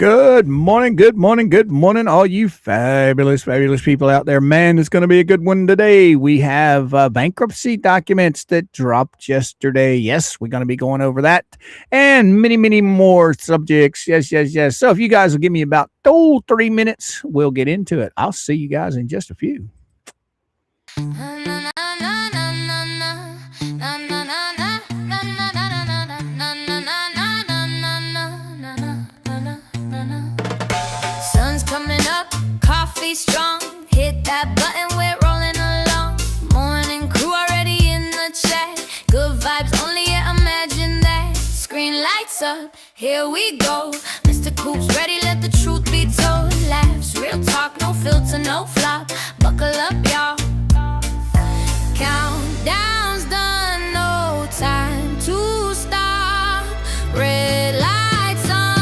Good morning, good morning, good morning, all you fabulous, fabulous people out there. Man, it's going to be a good one today. We have bankruptcy documents that dropped yesterday. Yes, we're going to be going over that and many, many more subjects. Yes, yes, yes. So if you guys will give me about 3 minutes, we'll get into it. I'll see you guys in just a few. Strong, hit that button, we're rolling along. Morning crew already in the chat. Good vibes only, yeah, imagine that. Screen lights up, here we go. Mr. Coop's ready, let the truth be told. Laughs, real talk, no filter, no flop. Buckle up, y'all. Countdown's done, no time to stop. Red lights on.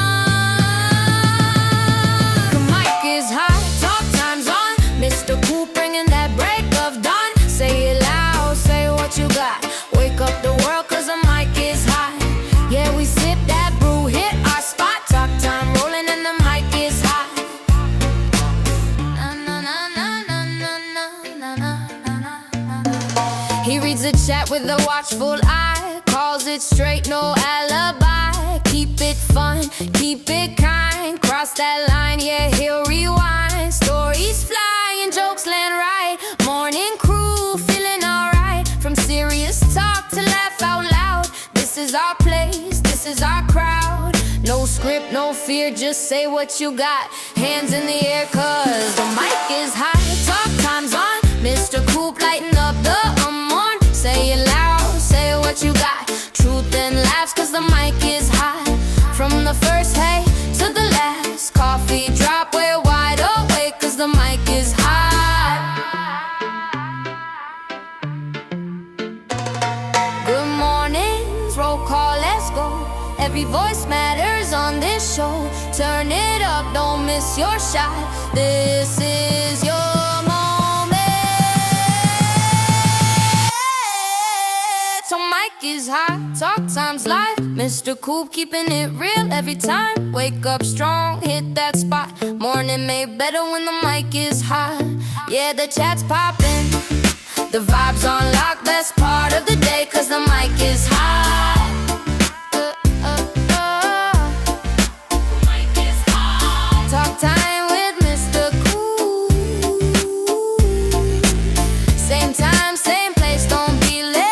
The mic is hot. Mr. Coop bringing that break of dawn. Say it loud, say what you got. Wake up the world cause the mic is hot. Yeah, we sip that brew, hit our spot. Talk time rolling and the mic is hot. He reads the chat with a watchful eye. Calls it straight, no alibi. Keep it fun, keep it kind. Cross that line, yeah, he'll rewind. Stories fly. Jokes land right. Morning crew feeling alright. From serious talk to laugh out loud. This is our place, this is our crowd. No script, no fear, just say what you got. Hands in the air cause the mic is hot. Talk time's on. Mr. Coop lighting up the morn. Say it loud, say what you got. Truth and laughs cause the mic is hot. From the first hey to the last. Coffee drop, we're wide awake cause the mic is hot. Every voice matters on this show. Turn it up, don't miss your shot. This is your moment. So mic is hot, talk time's live. Mr. Coop keeping it real every time. Wake up strong, hit that spot. Morning made better when the mic is hot. Yeah, the chat's popping. The vibes on lock, best part of the day cause the mic is hot. Talk time with Mr. Cool. Same time, same place, don't be late.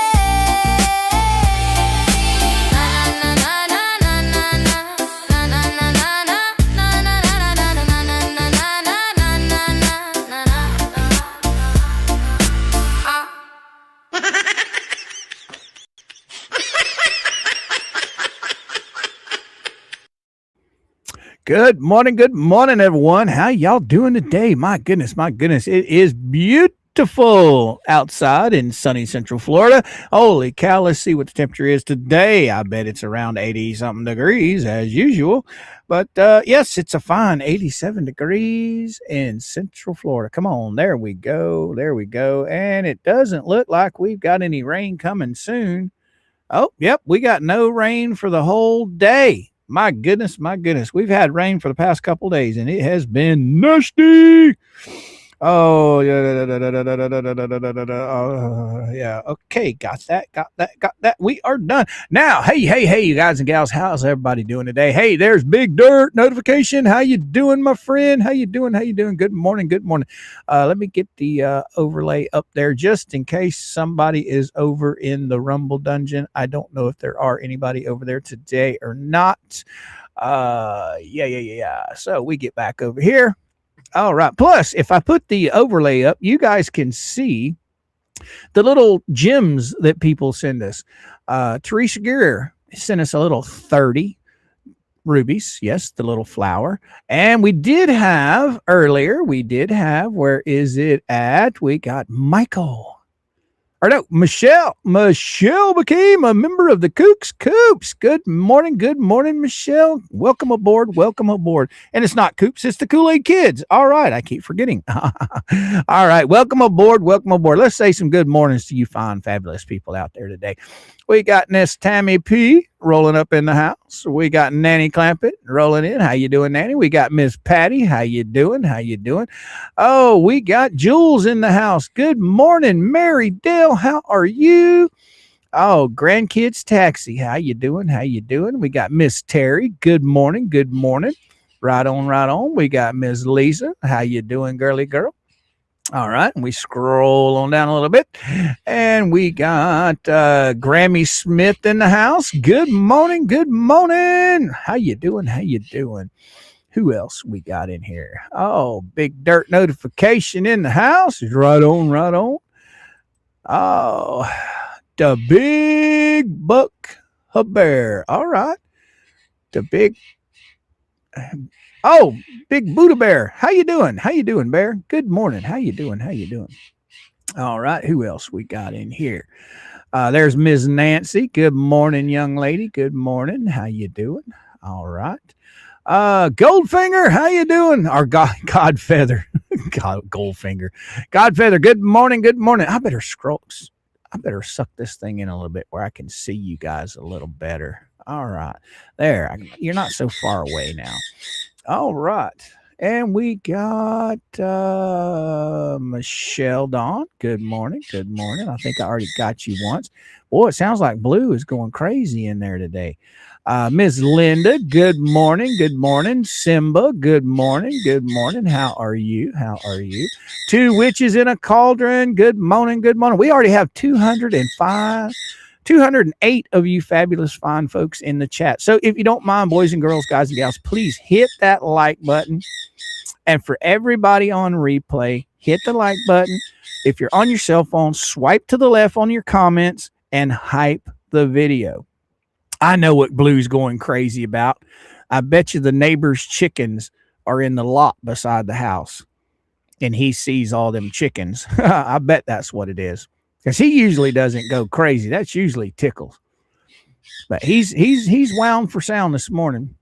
Good morning, everyone. How y'all doing today? My goodness, it is beautiful outside in sunny Central Florida. Holy cow, let's see what the temperature is today. I bet it's around 80-something degrees as usual. But yes, it's a fine 87 degrees in Central Florida. Come on, there we go. And it doesn't look like we've got any rain coming soon. Oh, yep, we got no rain for the whole day. My goodness. We've had rain for the past couple days, and it has been nasty. Oh, yeah. Okay, got that. We are done. Now, hey, you guys and gals, how's everybody doing today? Hey, there's Big Dirt notification. How you doing, my friend? How you doing? Good morning. Let me get the overlay up there just in case somebody is over in the Rumble Dungeon. I don't know if there are anybody over there today or not. Yeah. So we get back over here. All right. Plus, if I put the overlay up, you guys can see the little gems that people send us. Teresa Gear sent us a little 30 rubies. Yes, the little flower. And we did have earlier, where is it at? We got Michael. Or no, Michelle. Michelle became a member of the Kooks Coops. Good morning, Michelle. Welcome aboard. And it's not Coops, it's the Kool-Aid Kids. All right, I keep forgetting. All right, welcome aboard. Let's say some good mornings to you fine, fabulous people out there today. We got Miss Tammy P rolling up in the house. else we got? Nanny Clampett rolling in. How you doing, Nanny? We got Miss Patty. How you doing? How you doing? Oh, we got Jules in the house. Good morning, Mary Dale. How are you? Oh, grandkids taxi. How you doing? How you doing? We got Miss Terry. Good morning. Good morning. Right on, right on. We got Miss Lisa. How you doing, girly girl? All right, and we scroll on down a little bit, and we got Grammy Smith in the house. Good morning, good morning. How you doing? How you doing? Who else we got in here? Oh, Big Dirt Notification in the house. Right on, right on. Oh, the Big Buck Bear. All right, the big. Oh, Big Buddha Bear. How you doing? How you doing, Bear? Good morning. How you doing? How you doing? All right. Who else we got in here? There's Ms. Nancy. Good morning, young lady. Good morning. How you doing? All right. Goldfinger. How you doing? Our Godfeather. Goldfinger. Godfeather. Good morning. Good morning. I better suck this thing in a little bit where I can see you guys a little better. All right. There. You're not so far away now. All right. And we got Michelle Dawn. Good morning. Good morning. I think I already got you once. Boy, it sounds like Blue is going crazy in there today. Miss Linda, good morning. Good morning. Simba, good morning. Good morning. How are you? How are you? Two Witches in a Cauldron. Good morning. Good morning. We already have 208 of you fabulous fine folks in the chat. So if you don't mind, boys and girls, guys and gals, please hit that like button. And for everybody on replay, hit the like button. If you're on your cell phone, swipe to the left on your comments and hype the video. I know what Blue's going crazy about. I bet you the neighbor's chickens are in the lot beside the house. And he sees all them chickens. I bet that's what it is. Because he usually doesn't go crazy. That's usually Tickles. But he's wound for sound this morning.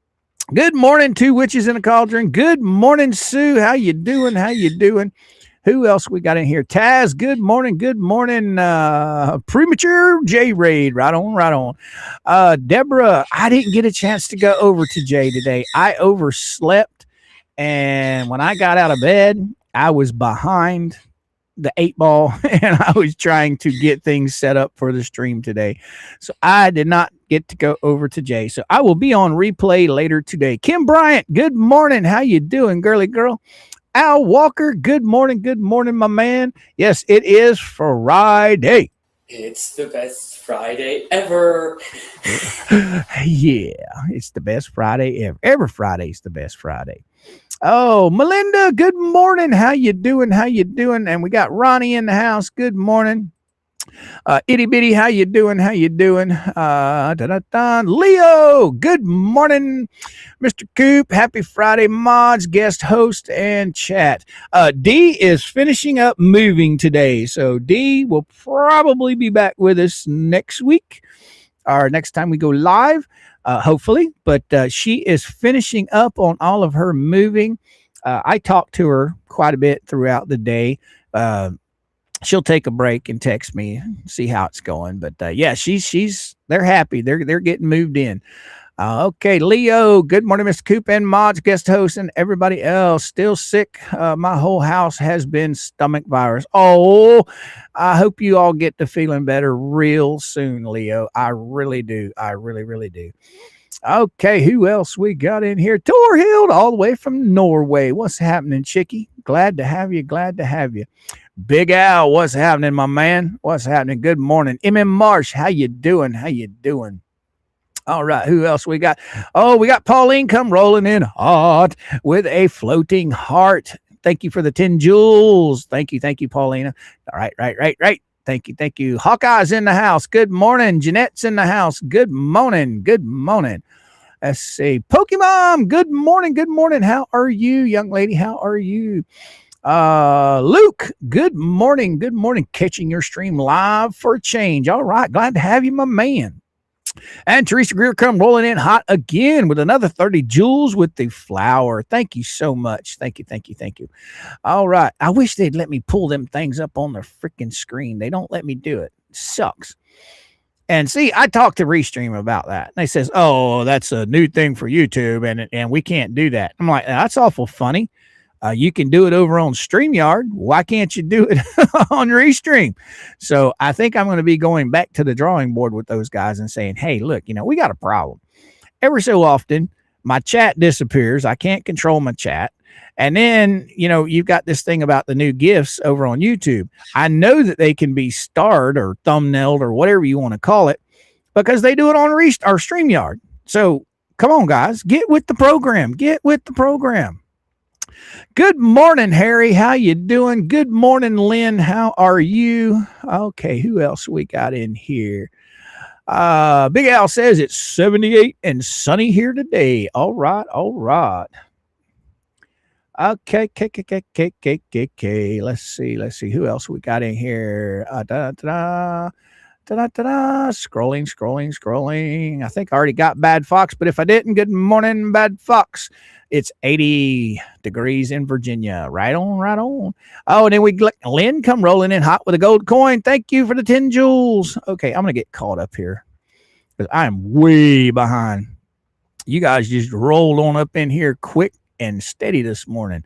Good morning, Two Witches in a Cauldron. Good morning, Sue. How you doing? How you doing? Who else we got in here? Taz, good morning. Good morning. Premature J-Raid. Right on, right on. Deborah, I didn't get a chance to go over to Jay today. I overslept. And when I got out of bed, I was behind the 8-ball and I was trying to get things set up for the stream today. So I did not get to go over to Jay. So I will be on replay later today. Kim Bryant, good morning. How you doing, girly girl? Al Walker, good morning. Good morning, my man. Yes, it is Friday. It's the best Friday ever. Yeah, it's the best Friday ever. Every Friday is the best Friday. Oh, Melinda, good morning. How you doing? How you doing? And we got Ronnie in the house. Good morning. Itty Bitty, how you doing? How you doing? Leo, good morning. Mr. Coop, happy Friday, mods, guest host, and chat. D is finishing up moving today. So D will probably be back with us next week or next time we go live. Hopefully, but she is finishing up on all of her moving. I talked to her quite a bit throughout the day. She'll take a break and text me, see how it's going. But yeah, they're happy. They're getting moved in. Okay, Leo, good morning, Mr. Coop and mods, guest host, and everybody else. Still sick. My whole house has been stomach virus. Oh, I hope you all get to feeling better real soon, Leo. I really do. I really, really do. Okay, who else we got in here? Torhild, all the way from Norway. What's happening, Chickie? Glad to have you. Glad to have you. Big Al, what's happening, my man? What's happening? Good morning. M.M. Marsh, how you doing? How you doing? All right, who else we got? Oh, we got Pauline come rolling in hot with a floating heart. Thank you for the 10 jewels. Thank you, Paulina. All right. Thank you. Hawkeye's in the house. Good morning. Jeanette's in the house. Good morning. Let's see. Pokemon, good morning. How are you, young lady? How are you? Luke, good morning. Catching your stream live for a change. All right, glad to have you, my man. And Teresa Greer come rolling in hot again with another 30 jewels with the flower. Thank you so much. Thank you. All right. I wish they'd let me pull them things up on the freaking screen. They don't let me do it. Sucks. And see, I talked to Restream about that. And they says, "Oh, that's a new thing for YouTube, and we can't do that." I'm like, "That's awful funny. You can do it over on StreamYard. Why can't you do it on Restream?" So I think I'm going to be going back to the drawing board with those guys and saying, "Hey, look, we got a problem. Every so often, my chat disappears. I can't control my chat. And then, you've got this thing about the new GIFs over on YouTube. I know that they can be starred or thumbnailed or whatever you want to call it because they do it on our StreamYard. So come on, guys, get with the program. Get with the program." Good morning, Harry. How you doing? Good morning, Lynn. How are you? Okay, who else we got in here? Big Al says it's 78 and sunny here today. All right, all right. Okay, let's see. Who else we got in here? Scrolling. I think I already got Bad Fox, but if I didn't, good morning, Bad Fox. It's 80 degrees in Virginia. Right on. Oh, and then Lynn come rolling in hot with a gold coin. Thank you for the 10 jewels. Okay, I'm going to get caught up here because I am way behind. You guys just rolled on up in here quick and steady this morning.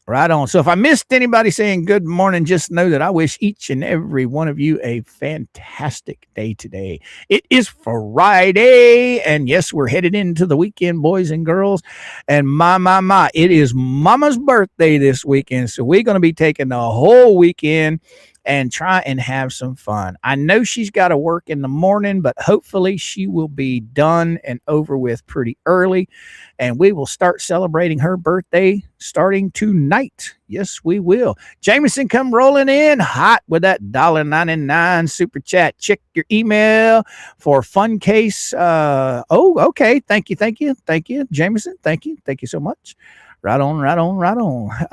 Right on. So if I missed anybody saying good morning, just know that I wish each and every one of you a fantastic day today. It is Friday, and yes, we're headed into the weekend, boys and girls. And my, it is Mama's birthday this weekend. So we're going to be taking the whole weekend and try and have some fun. I know she's got to work in the morning, but hopefully she will be done and over with pretty early. And we will start celebrating her birthday starting tonight. Yes, we will. Jameson come rolling in hot with that $1.99 super chat. Check your email for fun case. Okay. Thank you, Jameson. Thank you so much. Right on.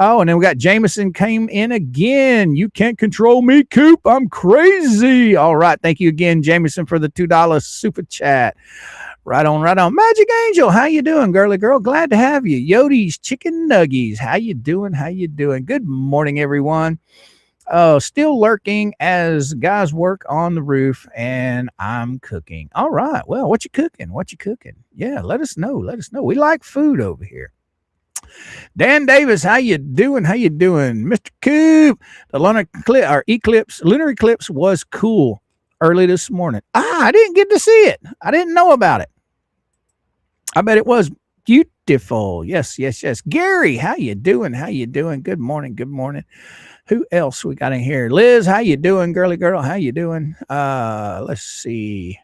Oh, and then we got Jameson came in again. You can't control me, Coop. I'm crazy. All right. Thank you again, Jameson, for the $2 super chat. Right on. Magic Angel, how you doing, girly girl? Glad to have you. Yodi's Chicken Nuggies, how you doing? Good morning, everyone. Still lurking as guys work on the roof, and I'm cooking. All right. Well, what you cooking? Yeah, let us know. We like food over here. Dan Davis, how you doing? Mr. Coop, the lunar eclipse was cool early this morning. I didn't get to see it. I didn't know about it. I bet it was beautiful. Yes. Gary, how you doing? Good morning. Who else we got in here? Liz, how you doing, girly girl? How you doing? Let's see.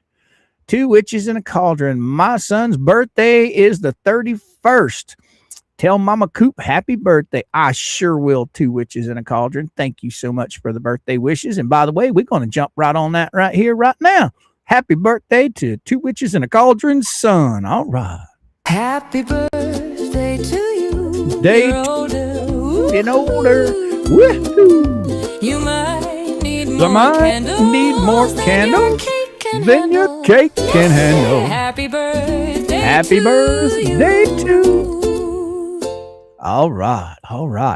2 witches in a cauldron. My son's birthday is the 31st. Tell Mama Coop happy birthday. I sure will. 2 witches in a cauldron. Thank you so much for the birthday wishes. And by the way, we're going to jump right on that right here, right now. Happy birthday to 2 witches in a cauldron's son. All right. Happy birthday to you. Day You're older. and older. Woohoo. You might need more candles than your cake can handle. Happy birthday. Happy birthday to. All right.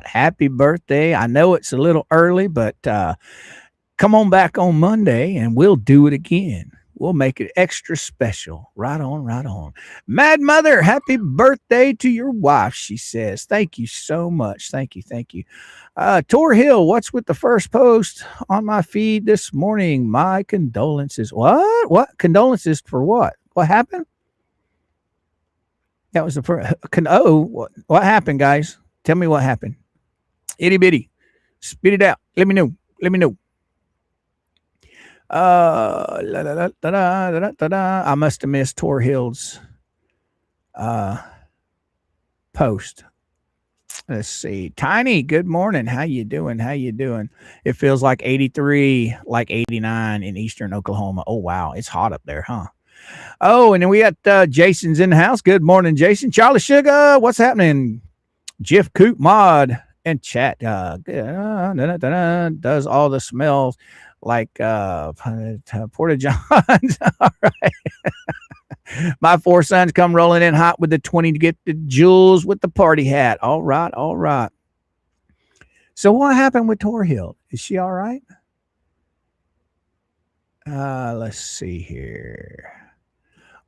Happy birthday. I know it's a little early, but come on back on Monday and we'll do it again. We'll make it extra special. Right on. Mad Mother, happy birthday to your wife, she says. Thank you so much. Thank you. Tor Hill, what's with the first post on my feed this morning? My condolences. What? Condolences for what? What happened? That was the first. What happened, guys? Tell me what happened. Itty bitty. Spit it out. Let me know. I must have missed Tor Hill's post. Let's see. Tiny, good morning. How you doing? It feels like 83, like 89 in eastern Oklahoma. Oh, wow. It's hot up there, huh? Oh, and then we got Jason's in the house. Good morning, Jason. Charlie Sugar, what's happening? Jeff Coop Mod and chat does all the smells like Porta Johns. All right. My 4 sons come rolling in hot with the 20 to get the jewels with the party hat. All right. So what happened with Tor Hill? Is she all right? Let's see here.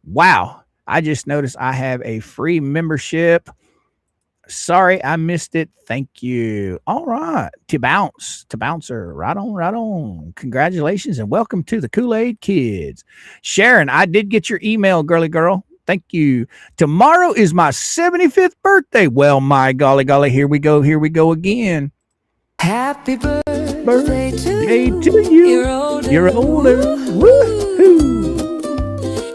Wow. I just noticed I have a free membership. Sorry, I missed it. Thank you. All right. To bouncer. Right on, right on. Congratulations and welcome to the Kool-Aid Kids. Sharon, I did get your email, girly girl. Thank you. Tomorrow is my 75th birthday. Well, my golly, golly, here we go. Here we go again. Happy birthday to you. You're older. Woohoo.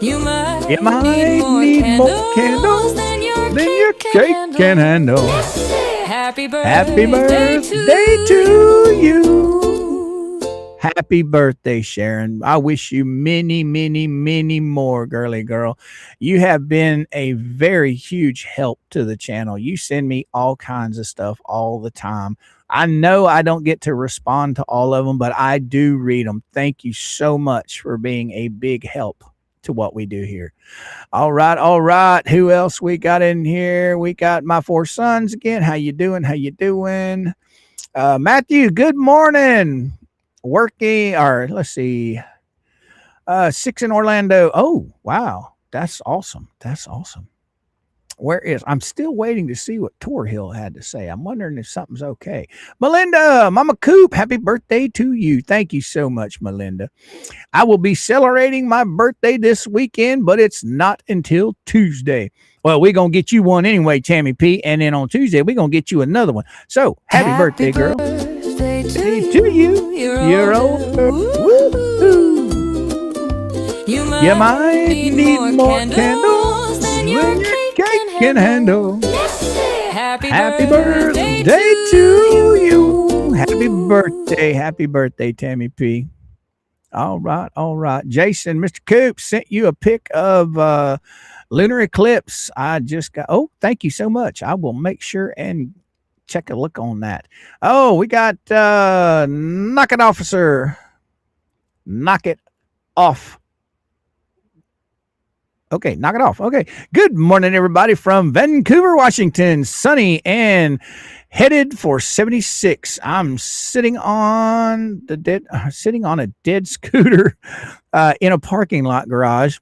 You might need more candles than your cake can handle. Happy Happy birthday to you. Happy birthday, Sharon. I wish you many, many, many more, girly girl. You have been a very huge help to the channel. You send me all kinds of stuff all the time. I know I don't get to respond to all of them, but I do read them. Thank you so much for being a big help to what we do here. All right, all right. Who else we got in here? We got my four sons again. How you doing? How you doing? Matthew, good morning. Working, or let's see, 6 in Orlando. Oh, wow. That's awesome. That's awesome. I'm still waiting to see what Tor Hill had to say. I'm wondering if something's okay. Melinda, Mama Coop, happy birthday to you. Thank you so much, Melinda. I will be celebrating my birthday this weekend, but it's not until Tuesday. Well, we're going to get you one anyway, Tammy P. And then on Tuesday, we're going to get you another one. So, happy birthday, girl. Birthday To you. You're older. Woo-hoo. You might need more candles than your cake can handle. Happy birthday to you. Happy birthday, Tammy P. All right, all right. Jason, Mr. Coop sent you a pic of lunar eclipse. I just got, thank you so much. I will make sure and check a look on that. Oh, we got Knock It Officer. Knock it off. Okay, knock it off. Okay. Good morning, everybody, from Vancouver, Washington. Sunny and headed for 76. I'm sitting on a dead scooter in a parking lot garage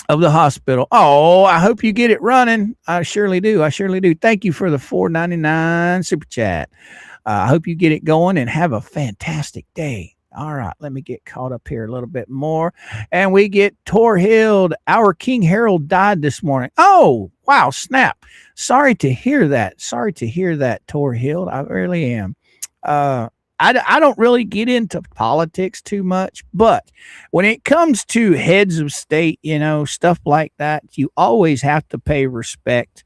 of the hospital. Oh, I hope you get it running. I surely do. Thank you for the $4.99 super chat. I hope you get it going and have a fantastic day. All right, let me get caught up here a little bit more. And we get Tor Hill. Our King Harold died this morning. Oh, wow, snap. Sorry to hear that, Tor Hill. I really am. I don't really get into politics too much, but when it comes to heads of state, stuff like that, you always have to pay respect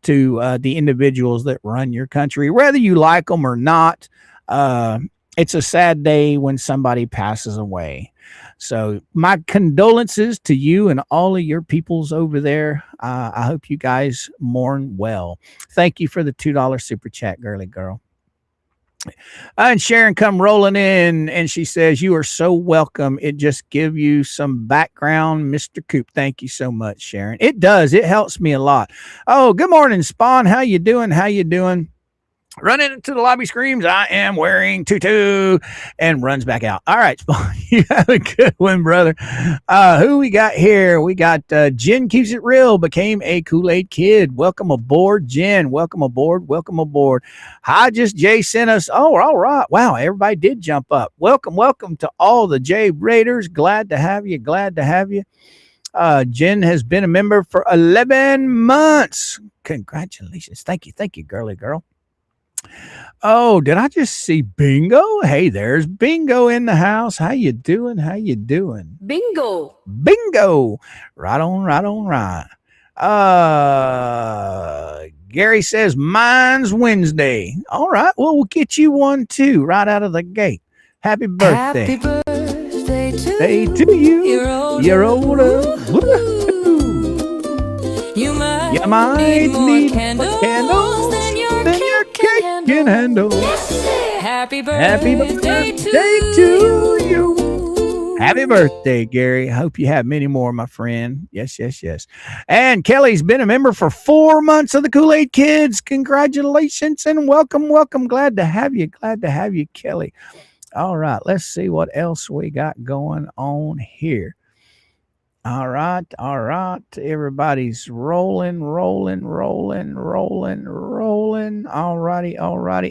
to the individuals that run your country, whether you like them or not. It's a sad day when somebody passes away. So my condolences to you and all of your peoples over there. I hope you guys mourn well. Thank you for the $2 super chat, girly girl. And Sharon come rolling in and she says, you are so welcome. It just give you some background, Mr. Coop. Thank you so much, Sharon. It does. It helps me a lot. Oh, good morning, Spawn. How you doing? Running into the lobby, screams, I am wearing tutu, and runs back out. All right, Spawn, you have a good one, brother. Who we got here? We got Jen Keeps It Real, became a Kool-Aid Kid. Welcome aboard, Jen. Welcome aboard. Hodges Jay sent us. Oh, all right. Wow, everybody did jump up. Welcome to all the J Raiders. Glad to have you. Jen has been a member for 11 months. Congratulations. Thank you, girly girl. Oh, did I just see Bingo? Hey, there's Bingo in the house. How you doing? Bingo. Right on. Gary says mine's Wednesday. All right. Well, we'll get you one too right out of the gate. Happy birthday. Happy birthday to you. You're older. Woo-hoo. You might need more candles than your cake can handle. Happy birthday to you. Happy birthday, Gary. I hope you have many more, my friend. Yes. And Kelly's been a member for 4 months of the Kool-Aid Kids. Congratulations and welcome. Glad to have you, Kelly. All right, let's see what else we got going on here. All right. Everybody's rolling. All righty.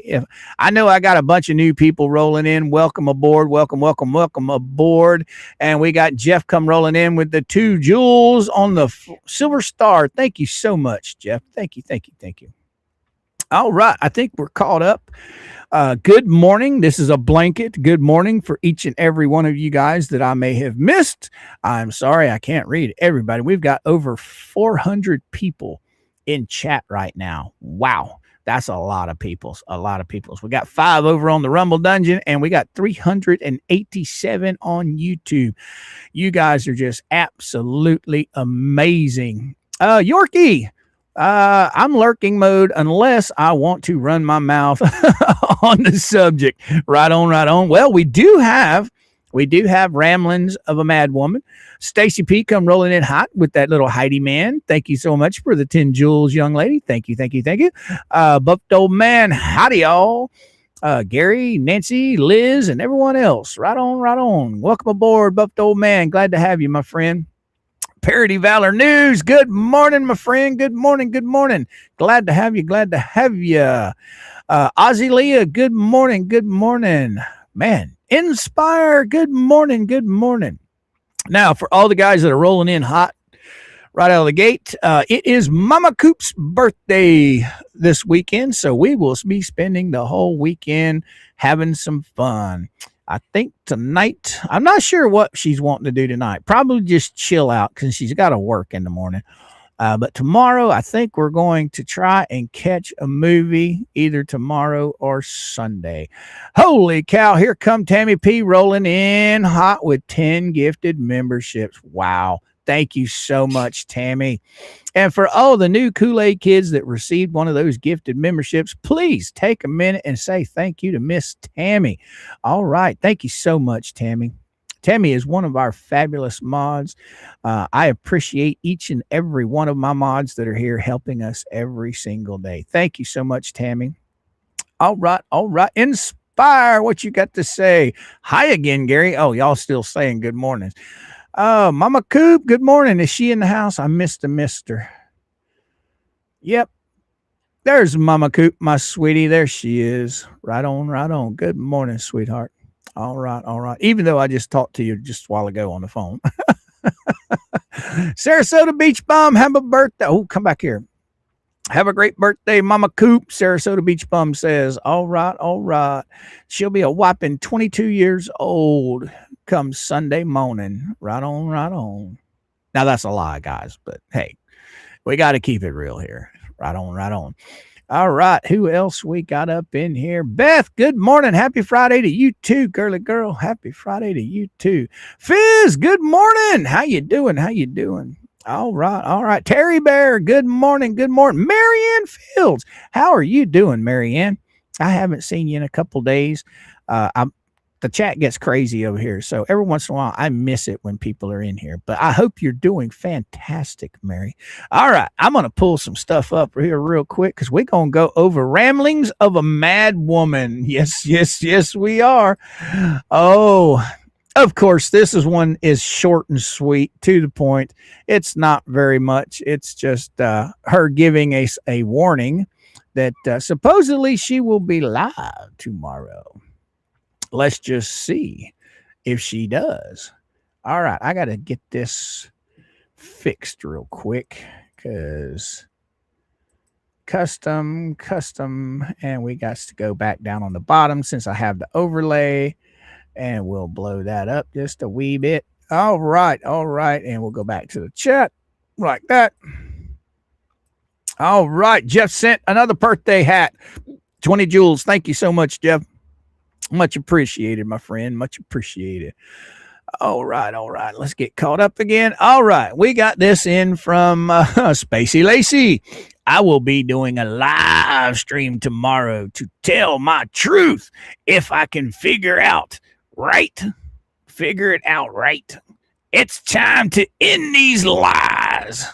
If I know I got a bunch of new people rolling in, welcome aboard. Welcome aboard. And we got Jeff come rolling in with the 2 jewels on the silver star. Thank you so much, Jeff. Thank you. All right, I think we're caught up. Good morning. This is a blanket. Good morning for each and every one of you guys that I may have missed. I'm sorry, I can't read everybody. We've got over 400 people in chat right now. Wow. That's a lot of people. We got 5 over on the Rumble Dungeon, and we got 387 on YouTube. You guys are just absolutely amazing. Yorkie. I'm lurking mode unless I want to run my mouth on the subject. Right on. Well, we do have ramblings of a mad woman. Stacy P come rolling in hot with that little Heidi man. Thank you so much for the 10 jewels, young lady. Thank you. Buffed old man, howdy y'all. Gary, Nancy, Liz, and everyone else. Right on. Welcome aboard, Buffed old man. Glad to have you, my friend. Parody Valor News. Good morning, my friend. Good morning. Glad to have you. Ozzy Leah, good morning. Man, Inspire, good morning. Now, for all the guys that are rolling in hot right out of the gate, it is Mama Coop's birthday this weekend, so we will be spending the whole weekend having some fun. I think tonight, I'm not sure what she's wanting to do tonight. Probably just chill out because she's got to work in the morning. But tomorrow, I think we're going to try and catch a movie either tomorrow or Sunday. Holy cow, here come Tammy P rolling in hot with 10 gifted memberships. Wow. Thank you so much, Tammy. And for all the new Kool-Aid kids that received one of those gifted memberships, please take a minute and say thank you to Miss Tammy. All right. Thank you so much, Tammy. Tammy is one of our fabulous mods. I appreciate each and every one of my mods that are here helping us every single day. Thank you so much, Tammy. All right. Inspire, what you got to say? Hi again, Gary. Oh, y'all still saying good morning. Mama Coop, good morning. Is she in the house? I missed her. Yep. There's Mama Coop, my sweetie. There she is. Right on. Good morning, sweetheart. All right. Even though I just talked to you just a while ago on the phone. Sarasota Beach Bum, have a birthday. Oh, come back here. Have a great birthday, Mama Coop. Sarasota Beach Bum says, all right. She'll be a whopping 22 years old come Sunday morning. Right on. Now, that's a lie, guys, but hey, we got to keep it real here. Right on. All right, who else we got up in here? Beth, good morning. Happy Friday to you too, girly girl. Happy Friday to you too. Fizz, good morning. How you doing? All right. Terry Bear, good morning. Marianne Fields, how are you doing, Marianne? I haven't seen you in a couple days. The chat gets crazy over here, so every once in a while I miss it when people are in here. But I hope you're doing fantastic, Mary. All right, I'm going to pull some stuff up here real quick because we're going to go over Ramblings of a Mad Woman. Yes, we are. Oh, of course, this one is short and sweet, to the point. It's not very much. It's just her giving a warning that supposedly she will be live tomorrow. Let's just see if she does. All right, I got to get this fixed real quick because custom, and we got to go back down on the bottom since I have the overlay, and we'll blow that up just a wee bit. All right, and we'll go back to the chat like that. All right, Jeff sent another birthday hat, 20 jewels. Thank you so much, Jeff. Much appreciated, my friend. Much appreciated. All right. Let's get caught up again. All right. We got this in from Spacey Lacey. I will be doing a live stream tomorrow to tell my truth if I can figure it out right. It's time to end these lies.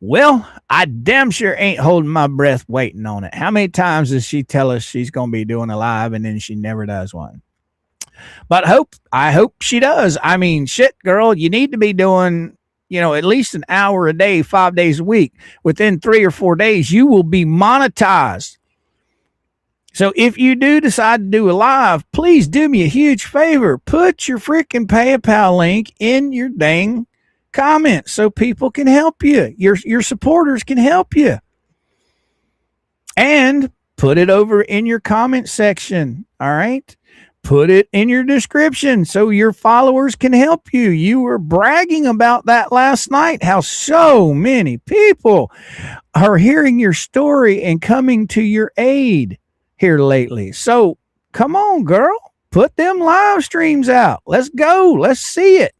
Well, I damn sure ain't holding my breath waiting on it. How many times does she tell us she's going to be doing a live and then she never does one? But I hope she does. I mean, shit, girl, you need to be doing, at least an hour a day, 5 days a week. Within 3 or 4 days, you will be monetized. So if you do decide to do a live, please do me a huge favor. Put your freaking PayPal link in your dang comments so people can help you. Your supporters can help you. And put it over in your comment section. All right. Put it in your description so your followers can help you. You were bragging about that last night, how so many people are hearing your story and coming to your aid here lately. So come on, girl, put them live streams out. Let's go. Let's see it.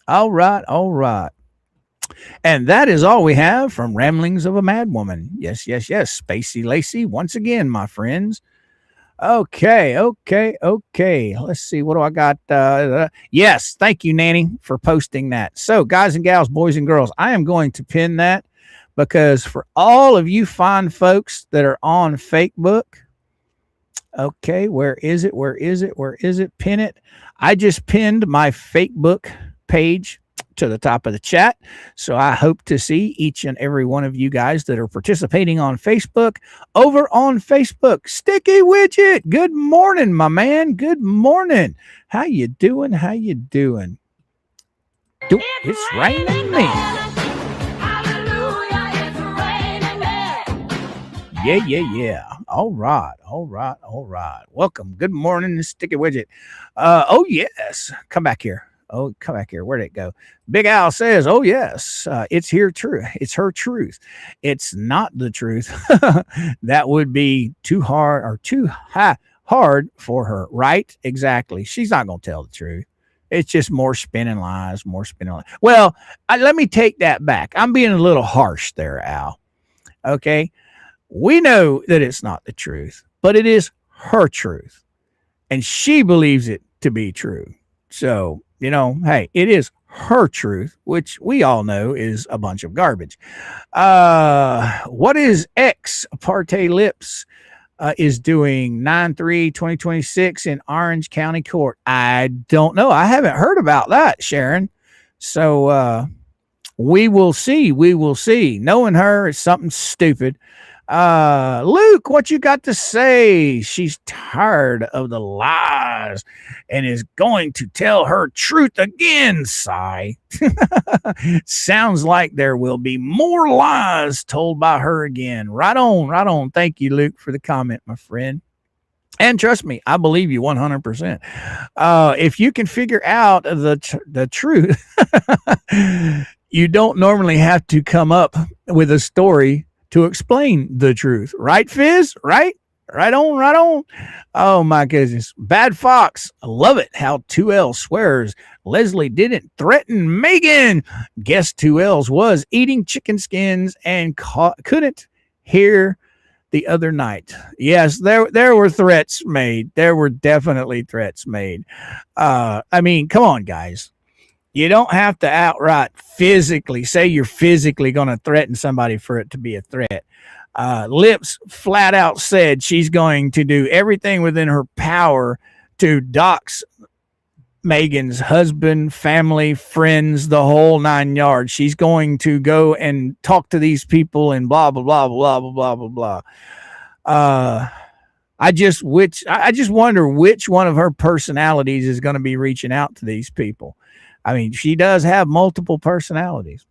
All right. All right. And that is all we have from Ramblings of a Mad Woman. Yes, yes, yes. Spacey Lacey once again, my friends. Okay. Let's see. What do I got? Yes. Thank you, Nanny, for posting that. So guys and gals, boys and girls, I am going to pin that because for all of you fine folks that are on Facebook, okay, where is it? Pin it. I just pinned my Facebook page to the top of the chat. So I hope to see each and every one of you guys that are participating on Facebook over on Facebook. Sticky Widget, good morning, my man. Good morning. How you doing? It's raining men. Yeah. All right. Welcome. Good morning, Sticky Widget. Oh, yes. Come back here. Where'd it go? Big Al says, oh, yes, it's her truth. It's not the truth. That would be too hard for her, right? Exactly. She's not going to tell the truth. It's just more spinning lies. Well, let me take that back. I'm being a little harsh there, Al. Okay. We know that it's not the truth, but it is her truth. And she believes it to be true. So, hey, it is her truth, which we all know is a bunch of garbage. What is ex parte lips is doing 9/3/2026 in Orange County Court? I don't know. I haven't heard about that, Sharon. So we will see. Knowing her is something stupid. Luke, what you got to say? She's tired of the lies and is going to tell her truth again, sigh. Sounds like there will be more lies told by her again. Right on. Thank you, Luke, for the comment, my friend. And trust me, I believe you 100%. If you can figure out the truth, you don't normally have to come up with a story to explain the truth. Right, Fizz? Right on. Oh, my goodness. Bad Fox. I love it how 2L swears Leslie didn't threaten Megan. Guess 2L's was eating chicken skins and couldn't hear the other night. Yes, there were threats made. There were definitely threats made. I mean, come on, guys. You don't have to outright physically say you're physically going to threaten somebody for it to be a threat. Lips flat out said she's going to do everything within her power to dox Megan's husband, family, friends, the whole 9 yards. She's going to go and talk to these people and blah, blah, blah, blah, blah, blah, blah, blah. I just wonder which one of her personalities is going to be reaching out to these people. I mean, she does have multiple personalities.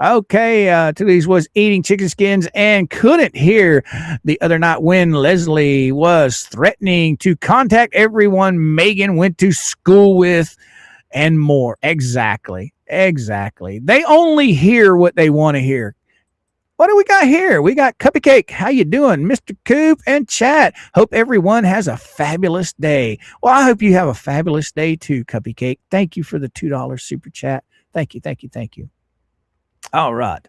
Okay, Tooties was eating chicken skins and couldn't hear the other night when Leslie was threatening to contact everyone Megan went to school with and more. Exactly. They only hear what they want to hear. What do we got here? We got Cuppy Cake. How you doing, Mr. Coop and chat? Hope everyone has a fabulous day. Well, I hope you have a fabulous day too, Cuppy Cake. Thank you for the $2 super chat. Thank you. All right.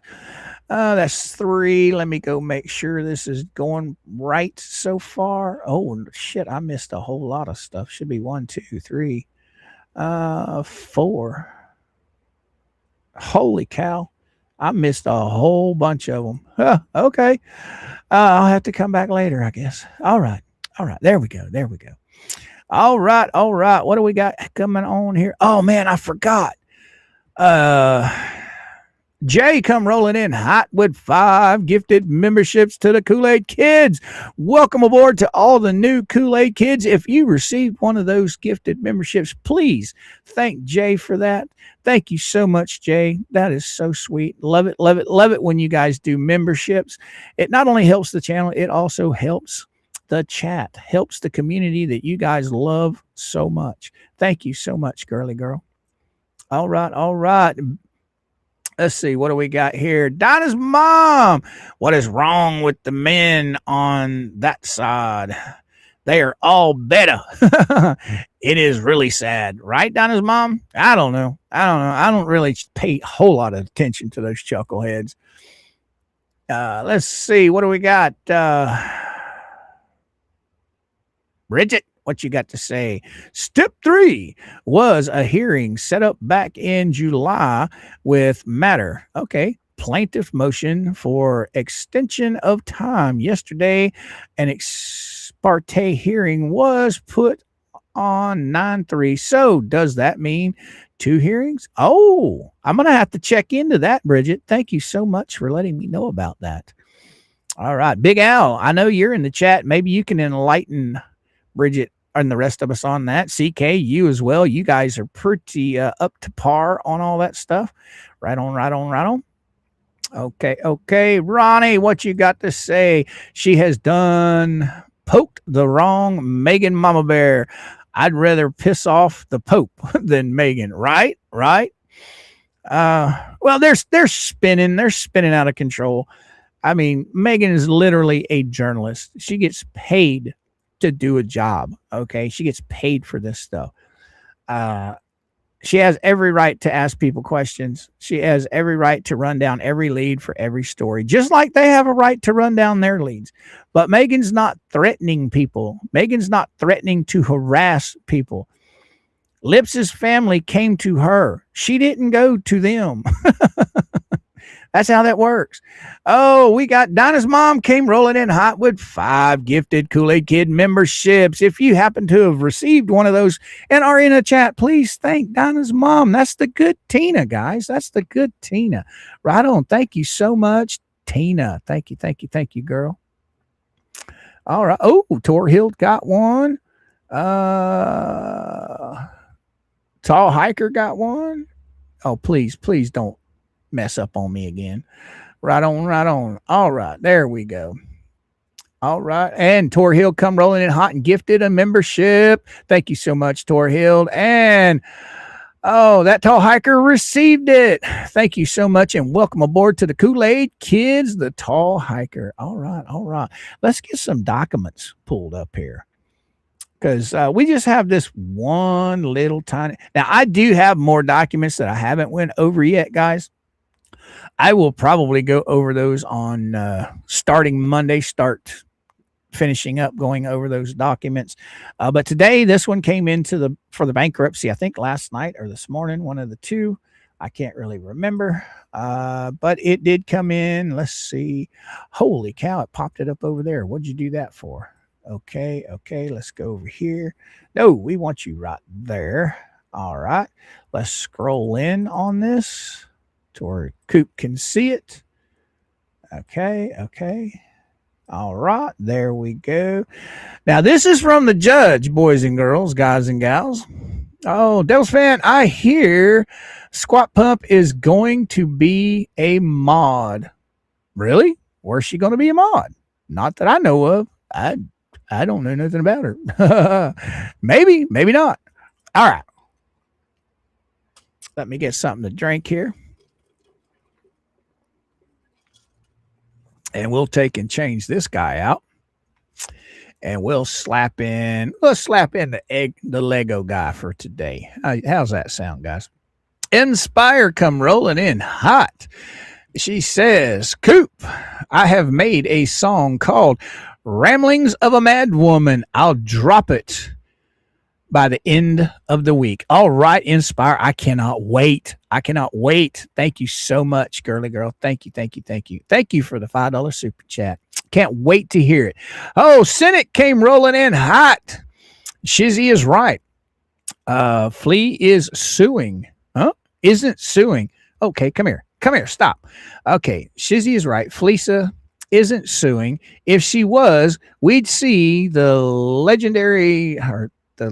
That's 3. Let me go make sure this is going right so far. Oh, shit. I missed a whole lot of stuff. Should be 1, 2, 3, 4. Holy cow. I missed a whole bunch of them. Huh, okay. I'll have to come back later, I guess. All right. All right. There we go. There we go. All right. All right. What do we got coming on here? Oh, man, I forgot. Jay come rolling in hot with 5 gifted memberships to the Kool-Aid Kids. Welcome aboard to all the new Kool-Aid Kids. If you received one of those gifted memberships, please thank Jay for that. Thank you so much, Jay. That is so sweet. Love it, love it, love it when you guys do memberships. It not only helps the channel, it also helps the chat, helps the community that you guys love so much. Thank you so much, girly girl. All right, all right. Let's see, what do we got here? Dinah's mom. What is wrong with the men on that side? They are all better. It is really sad. Right, Dinah's mom? I don't know. I don't really pay a whole lot of attention to those chuckleheads. Let's see, what do we got? Bridget, what you got to say? Step 3 was a hearing set up back in July with matter. Okay. Plaintiff motion for extension of time. Yesterday, an ex parte hearing was put on 9/3. So does that mean 2 hearings? Oh, I'm going to have to check into that, Bridget. Thank you so much for letting me know about that. All right. Big Al, I know you're in the chat. Maybe you can enlighten Bridget and the rest of us on that. CK, you as well. You guys are pretty up to par on all that stuff. Right on, right on, right on. Okay, okay. Ronnie, what you got to say? She has poked the wrong Megan Mama Bear. I'd rather piss off the Pope than Megan. Right, right. Well, they're spinning out of control. I mean, Megan is literally a journalist. She gets paid to do a job. Okay. She gets paid for this stuff. She has every right to ask people questions. She has every right to run down every lead for every story, just like they have a right to run down their leads. But Megan's not threatening people. Megan's not threatening to harass people. Lips's family came to her. She didn't go to them. That's how that works. Oh, we got Dinah's mom came rolling in hot with 5 gifted Kool-Aid Kid memberships. If you happen to have received one of those and are in a chat, please thank Dinah's mom. That's the good Tina, guys. That's the good Tina. Right on. Thank you so much, Tina. Thank you, thank you, thank you, girl. All right. Oh, Tor Hill got one. Tall Hiker got one. Oh, please, please don't mess up on me again. Right on, right on. All right, there we go. All right, and Tor Hill come rolling in hot and gifted a membership. Thank you so much, Tor Hill. And oh, that Tall Hiker received it. Thank you so much, and welcome aboard to the Kool-Aid Kids, the Tall Hiker. All right, all right. Let's get some documents pulled up here, because we just have this one little tiny. Now, I do have more documents that I haven't went over yet, guys. I will probably go over those on starting Monday, finishing up going over those documents. But today, this one came into for the bankruptcy, I think last night or this morning, one of the two. I can't really remember. But it did come in. Let's see. Holy cow, it popped it up over there. What'd you do that for? Okay, okay, let's go over here. No, we want you right there. All right, let's scroll in on this to where Coop can see it. Okay, okay. All right, there we go. Now, this is from the judge, boys and girls, guys and gals. Oh, Devils fan, I hear Squat Pump is going to be a mod. Really? Where's she going to be a mod? Not that I know of. I don't know nothing about her. Maybe, maybe not. All right. Let me get something to drink here. And we'll take and change this guy out. And we'll slap in the Lego guy for today. How's that sound, guys? Inspire come rolling in hot. She says, Coop, I have made a song called Ramblings of a Mad Woman. I'll drop it by the end of the week. All right, Inspire. I cannot wait. I cannot wait. Thank you so much, girly girl. Thank you, thank you, thank you. Thank you for the $5 super chat. Can't wait to hear it. Oh, Cynic came rolling in hot. Shizzy is right. Flea is suing. Huh? Isn't suing. Okay, come here. Come here. Stop. Okay, Shizzy is right. Fleesa isn't suing. If she was, we'd see the legendary or the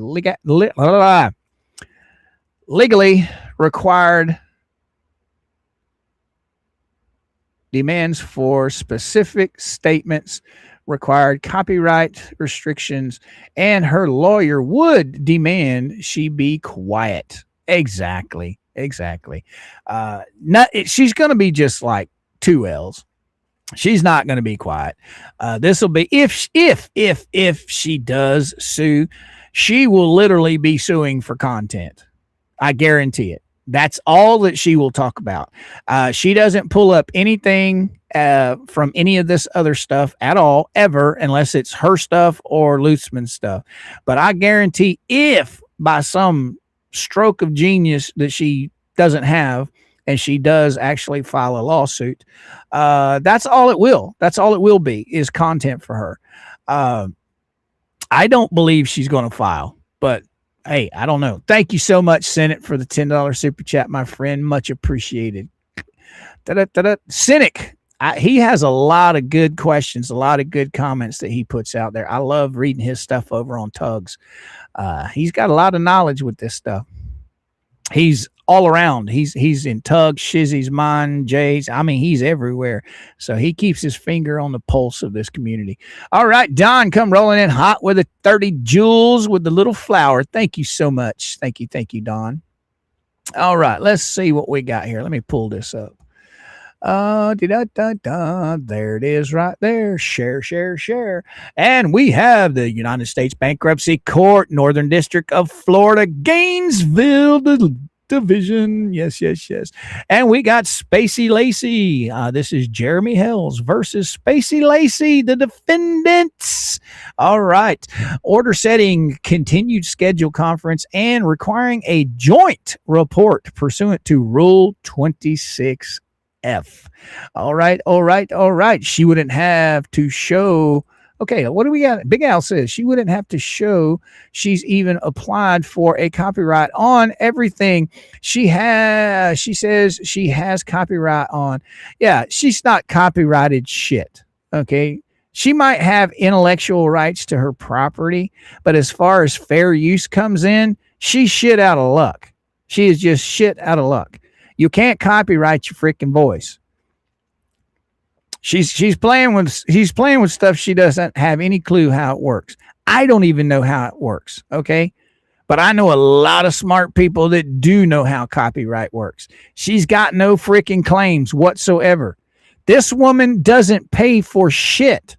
legally required demands for specific statements, required copyright restrictions, and her lawyer would demand she be quiet. Exactly. She's going to be just like 2 L's. She's not going to be quiet. This will be if she does sue, she will literally be suing for content. I guarantee it. That's all that she will talk about. She doesn't pull up anything from any of this other stuff at all, ever, unless it's her stuff or Lutzman's stuff. But I guarantee if by some stroke of genius that she doesn't have, and she does actually file a lawsuit, that's all it will. That's all it will be, is content for her. I don't believe she's going to file, but hey, I don't know. Thank you so much, Senate, for the $10 super chat, my friend. Much appreciated. Cynic, he has a lot of good questions, a lot of good comments that he puts out there. I love reading his stuff over on Tugs. He's got a lot of knowledge with this stuff. He's all around. He's in Tugs, Shizzy's, mine, Jay's. I mean, he's everywhere. So he keeps his finger on the pulse of this community. All right, Don, come rolling in hot with a 30 joules with the little flower. Thank you so much. Thank you, Don. All right, let's see what we got here. Let me pull this up. There it is right there. Share. And we have the United States Bankruptcy Court, Northern District of Florida, Gainesville Division. Yes. And we got Spacey Lacey. This is Jeremy Hales versus Spacey Lacey, the defendants. All right. Order setting continued schedule conference and requiring a joint report pursuant to Rule 26F. All right. She wouldn't have to show. Okay, what do we got? Big Al says she wouldn't have to show she's even applied for a copyright on everything she has. She says she has copyright on. Yeah, she's not copyrighted shit. Okay. She might have intellectual rights to her property, but as far as fair use comes in, she's shit out of luck. She is just shit out of luck. You can't copyright your freaking voice. She's playing with stuff she doesn't have any clue how it works. I don't even know how it works, okay? But I know a lot of smart people that do know how copyright works. She's got no freaking claims whatsoever. This woman doesn't pay for shit.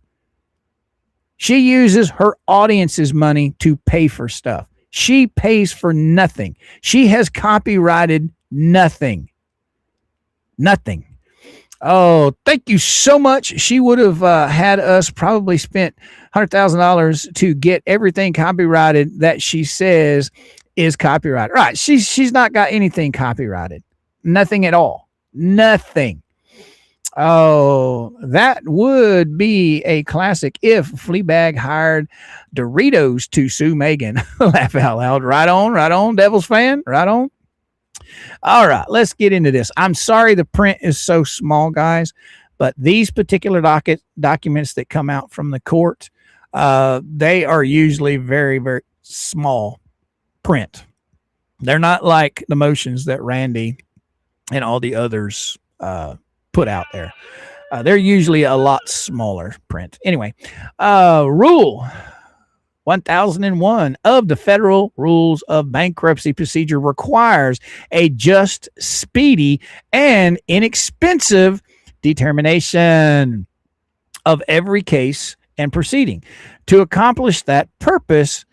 She uses her audience's money to pay for stuff. She pays for nothing. She has copyrighted nothing. Oh, thank you so much. She would have had us probably spent $100,000 to get everything copyrighted that she says is copyrighted. Right. She's not got anything copyrighted. Nothing at all. Nothing. Oh, that would be a classic if Fleabag hired Doritos to sue Megan. Laugh out loud. Right on, Devils fan. Right on. All right, let's get into this. I'm sorry the print is so small, guys, but these particular documents that come out from the court, they are usually very, very small print. They're not like the motions that Randy and all the others put out there. They're usually a lot smaller print. Anyway, Rule 1001 of the Federal Rules of Bankruptcy Procedure requires a just, speedy, and inexpensive determination of every case and proceeding. To accomplish that purpose,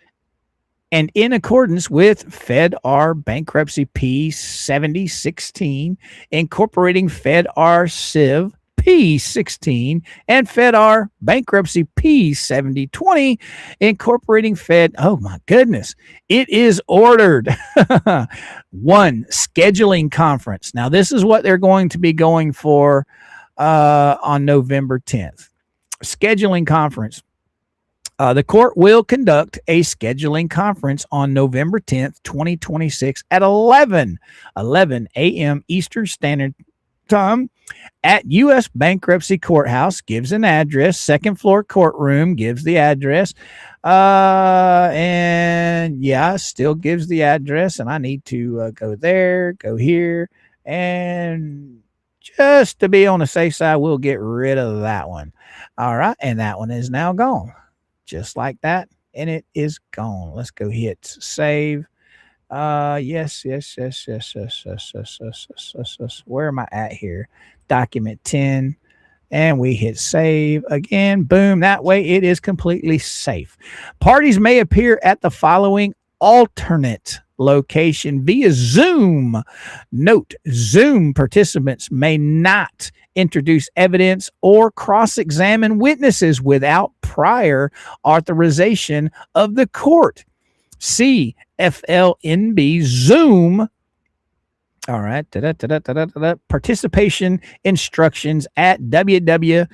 and in accordance with FedR Bankruptcy P 7016, incorporating FedR Civ P16 and FedR Bankruptcy P7020, incorporating Fed. Oh my goodness. It is ordered. 1, scheduling conference. Now, this is what they're going to be going for on November 10th. Scheduling conference. The court will conduct a scheduling conference on November 10th, 2026 at 11 a.m. Eastern Standard Time at U.S. Bankruptcy Courthouse. Gives an address. Second floor courtroom, gives the address. And yeah, still gives the address. And I need to go there, go here. And just to be on the safe side, we'll get rid of that one. All right. And that one is now gone. Just like that, and it is gone. Let's go hit save. Yes. Where am I at here? Document 10, and we hit save again. Boom. That way it is completely safe. Parties may appear at the following alternate location via Zoom. Note, Zoom participants may not introduce evidence or cross-examine witnesses without prior authorization of the court. See FLNB Zoom. All right. Participation instructions at www.flmb.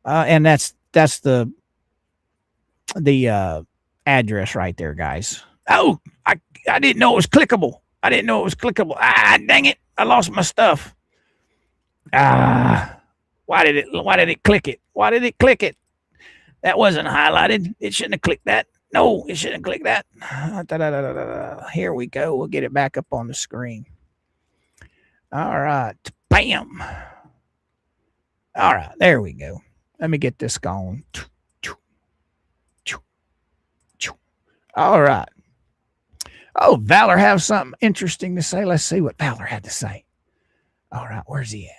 And that's the address right there, guys. Oh, I didn't know it was clickable. Dang it. I lost my stuff. Why did it click it? Why did it click it? That wasn't highlighted. It shouldn't have clicked that. No, it shouldn't click that. Here we go. We'll get it back up on the screen. All right. Bam. All right. There we go. Let me get this going. All right. Oh, Valor have something interesting to say. Let's see what Valor had to say. All right. Where's he at?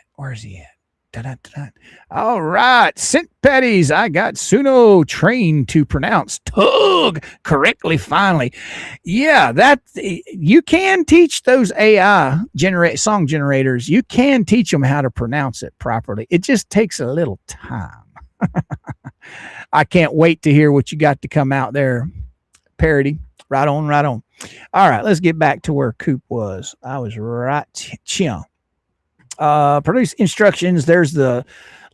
Dun-dun-dun-dun. All right. Scent Petties. I got Suno trained to pronounce tug correctly finally. Yeah, that you can teach those AI song generators. You can teach them how to pronounce it properly. It just takes a little time. I can't wait to hear what you got to come out there. Parody. Right on. All right, let's get back to where Coop was. I was right here. Produce instructions. There's the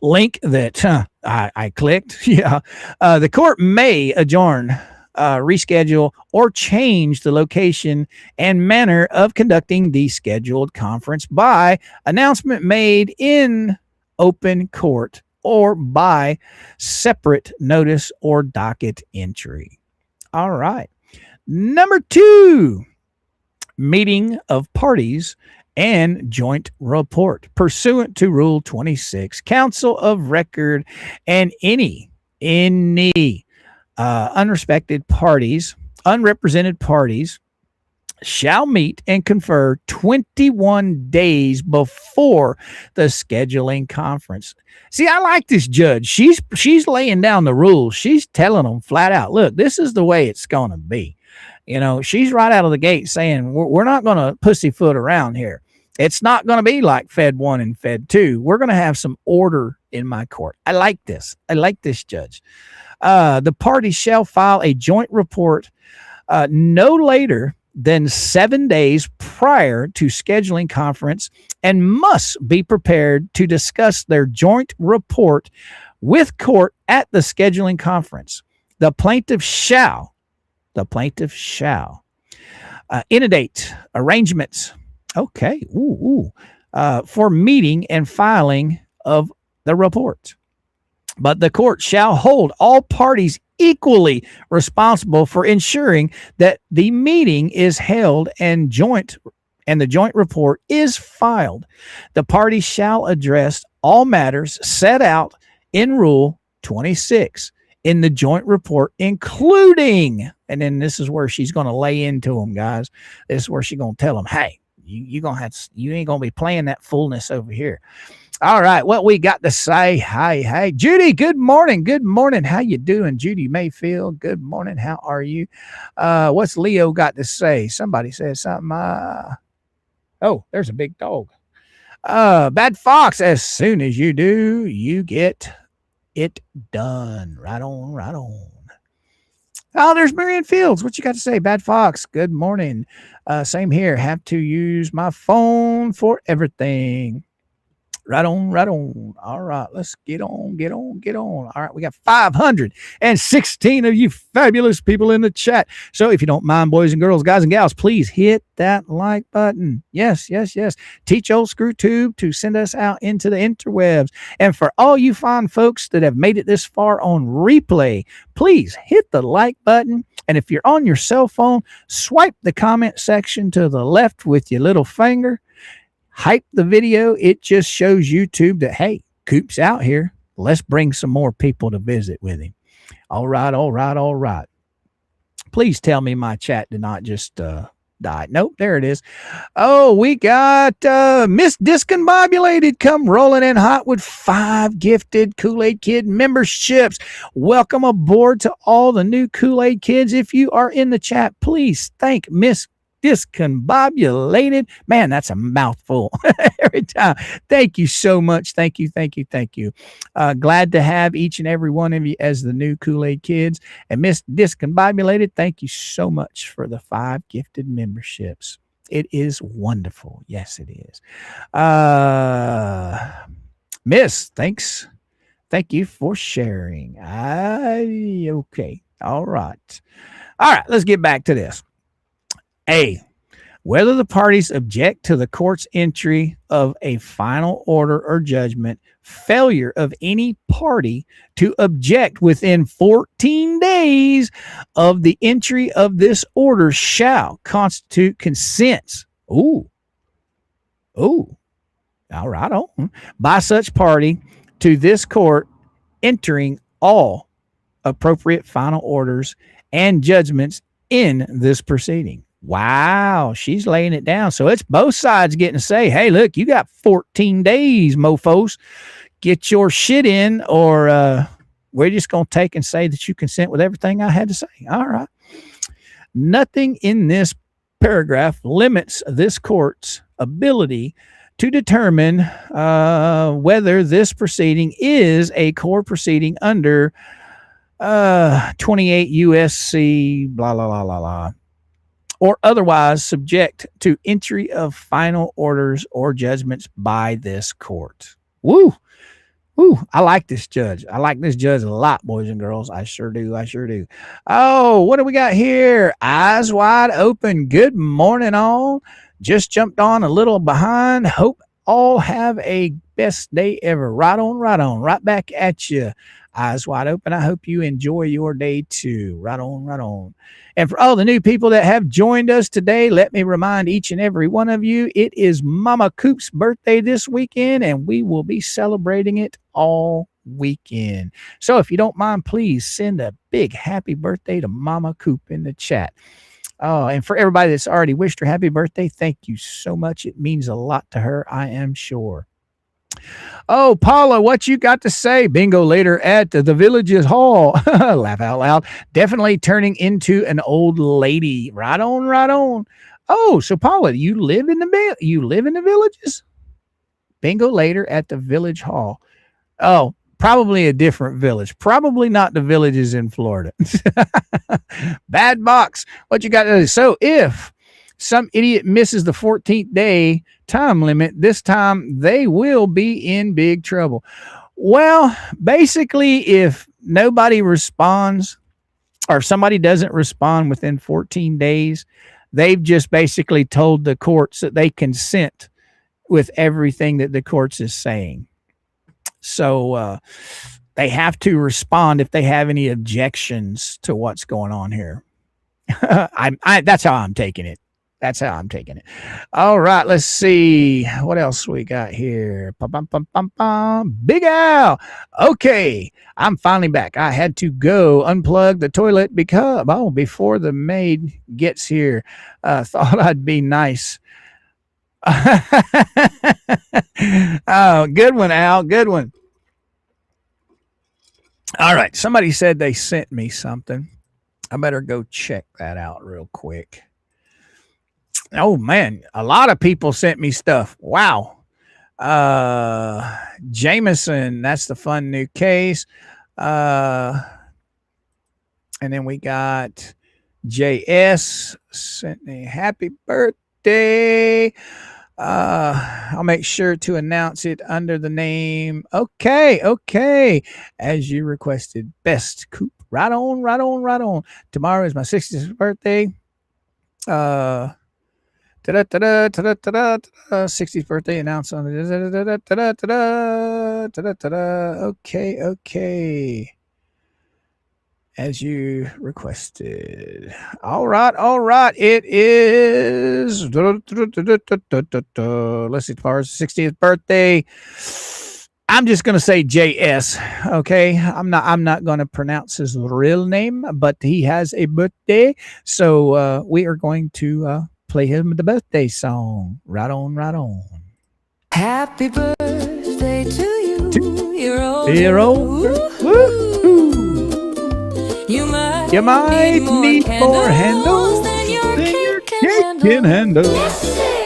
link that I clicked. Yeah. The court may adjourn, reschedule, or change the location and manner of conducting the scheduled conference by announcement made in open court or by separate notice or docket entry. All right. Number 2, meeting of parties and joint report pursuant to Rule 26. Counsel of record and any unrepresented parties shall meet and confer 21 days before the scheduling conference. See, I like this judge. She's laying down the rules. She's telling them flat out, look, this is the way it's going to be. You know, she's right out of the gate saying, we're not going to pussyfoot around here. It's not going to be like Fed 1 and Fed 2. We're going to have some order in my court. I like this. I like this judge. The parties shall file a joint report no later than 7 days prior to scheduling conference and must be prepared to discuss their joint report with court at the scheduling conference. The plaintiff shall inundate arrangements. Okay. For meeting and filing of the report. But the court shall hold all parties equally responsible for ensuring that the meeting is held and the joint report is filed. The parties shall address all matters set out in Rule 26 in the joint report, including, and then this is where she's going to lay into them, guys. This is where she's going to tell them, hey, you ain't going to be playing that fullness over here. All right, what we got to say? Hi, Judy. Good morning. How you doing, Judy Mayfield? Good morning. How are you? What's Leo got to say? Somebody said something. Oh, there's a big dog. Bad Fox, as soon as you do, you get it done. Right on, right on. Oh, there's Marianne Fields. What you got to say? Bad Fox, good morning. Same here. Have to use my phone for everything. Right on, right on. All right, let's get on. All right, we got 516 of you fabulous people in the chat. So if you don't mind, boys and girls, guys and gals, please hit that like button. Yes. Teach old ScrewTube to send us out into the interwebs. And for all you fine folks that have made it this far on replay, please hit the like button. And if you're on your cell phone, swipe the comment section to the left with your little finger. Hype the video. It just shows YouTube that, hey, Coop's out here. Let's bring some more people to visit with him. All right. Please tell me my chat did not just die. Nope, there it is. Oh, we got Miss Discombobulated come rolling in hot with 5 gifted Kool-Aid Kid memberships. Welcome aboard to all the new Kool-Aid Kids. If you are in the chat, please thank Miss Discombobulated. Man, that's a mouthful every time. Thank you so much. Thank you. Glad to have each and every one of you as the new Kool-Aid Kids. And Miss Discombobulated, thank you so much for the 5 gifted memberships. It is wonderful. Yes, it is. Miss, thanks. Thank you for sharing. Okay. All right. Let's get back to this. A, whether the parties object to the court's entry of a final order or judgment, failure of any party to object within 14 days of the entry of this order shall constitute consent. All right. By such party to this court entering all appropriate final orders and judgments in this proceeding. Wow, she's laying it down. So it's both sides getting to say, hey, look, you got 14 days, mofos. Get your shit in, or we're just going to take and say that you consent with everything I had to say. All right. Nothing in this paragraph limits this court's ability to determine whether this proceeding is a core proceeding under 28 USC, blah, blah, blah, blah, blah, or otherwise subject to entry of final orders or judgments by this court. Woo! I like this judge. I like this judge a lot, boys and girls. I sure do. Oh, what do we got here? Eyes wide open. Good morning, all. Just jumped on a little behind. Hope all have a best day ever. Right on. Right back at you. Eyes wide open. I hope you enjoy your day too. Right on. And for all the new people that have joined us today, let me remind each and every one of you, it is Mama Coop's birthday this weekend, and we will be celebrating it all weekend. So if you don't mind, please send a big happy birthday to Mama Coop in the chat. Oh, and for everybody that's already wished her happy birthday, thank you so much. It means a lot to her, I am sure. Oh, Paula, what you got to say? Bingo later at the Villages Hall. Laugh out loud. Definitely turning into an old lady. Right on. Oh, so Paula, you live in the Villages? Bingo later at the Village Hall. Oh, probably a different village. Probably not the Villages in Florida. Bad Box. What you got to say? So if some idiot misses the 14th day time limit, this time they will be in big trouble. Well, basically, if nobody responds or somebody doesn't respond within 14 days, they've just basically told the courts that they consent with everything that the courts is saying. So they have to respond if they have any objections to what's going on here. That's how I'm taking it. All right, let's see what else we got here. Big Al. Okay, I'm finally back. I had to go unplug the toilet before the maid gets here. Thought I'd be nice. Oh, good one, Al. Good one. All right, somebody said they sent me something. I better go check that out real quick. Oh, man, a lot of people sent me stuff. Wow. Jameson, that's the fun new case. And then we got JS sent me happy birthday. I'll make sure to announce it under the name. Okay. As you requested, Best Coop. Right on. Tomorrow is my 60th birthday. 60th birthday announced on okay. As you requested. All right. It is let's see, tomorrow's 60th birthday. I'm just gonna say JS. Okay. I'm not gonna pronounce his real name, but he has a birthday. So we are going to play him the birthday song. Right on. Happy birthday to you. You're older. You might need more handles than your cake can can handle.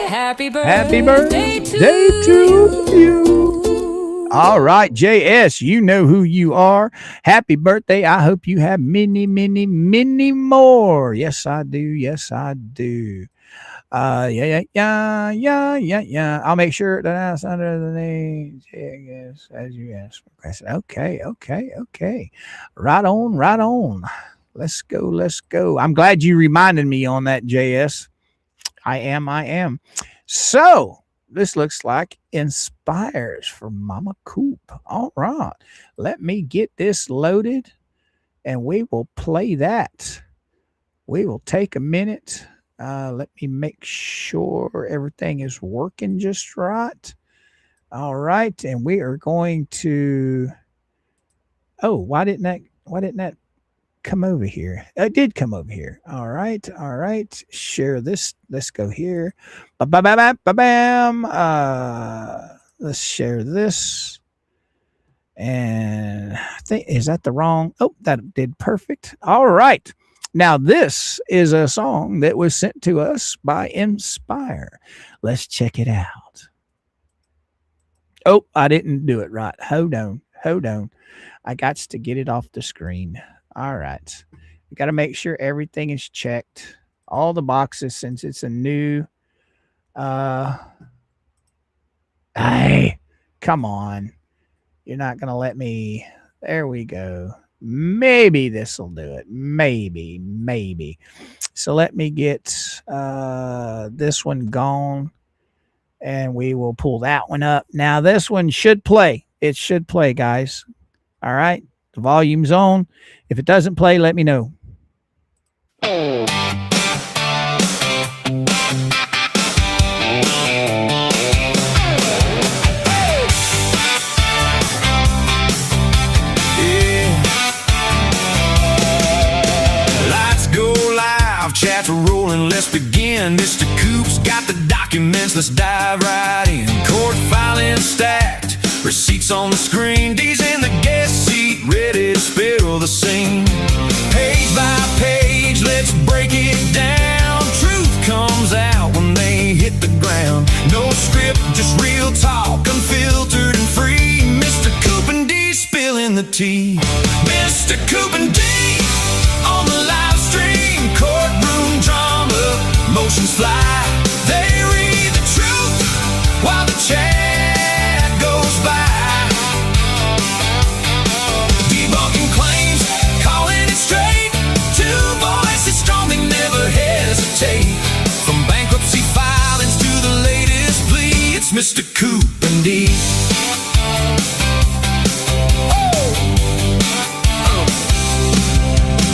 Happy Happy birthday birthday to you. All right, JS, you know who you are. Happy birthday. I hope you have many more. Yes, I do. Yeah. I'll make sure that that's under the name as you asked. Okay. Right on. Let's go. I'm glad you reminded me on that, JS. I am. So this looks like Inspires for Mama Coop. All right. Let me get this loaded and we will play that. We will take a minute. Let me make sure everything is working just right. All right. And we are going to, why didn't that come over here? It did come over here. All right. Share this. Let's go here. Bam. Let's share this. And I think, is that the wrong? Oh, that did perfect. All right. Now, this is a song that was sent to us by Inspire. Let's check it out. Oh, I didn't do it right. Hold on. I got to get it off the screen. All right. We got to make sure everything is checked. All the boxes, since it's a new. Hey, come on. You're not going to let me. There we go. Maybe this will do it. Maybe. So let me get this one gone and we will pull that one up. Now this one should play. It should play, guys. All right. The volume's on. If it doesn't play, let me know. Chats are rolling, let's begin. Mr. Coop's got the documents, let's dive right in. Court filing stacked, receipts on the screen. D's in the guest seat, ready to spill the scene. Page by page, let's break it down. Truth comes out when they hit the ground. No script, just real talk, unfiltered and free. Mr. Coop and D spilling the tea. Mr. Coop and D on the live stream. Courtroom drama, motions fly. They read the truth while the chat goes by. Debunking claims, calling it straight. Two voices strong, they never hesitate. From bankruptcy filings to the latest plea, it's Mr. Coop and D.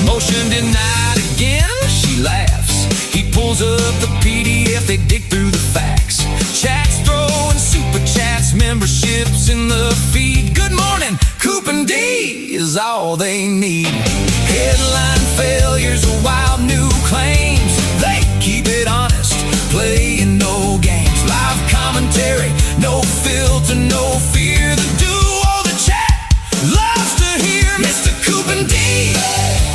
Motion denied again, she laughs. He pulls up the PDF, they dig through the facts. Chats throwing super chats, memberships in the feed. Good morning, Coop and D is all they need. Headline failures or wild new claims, they keep it honest, playing no games. Live commentary, no filter, no fear. The duo, the chat, loves to hear Mr. Coop and D.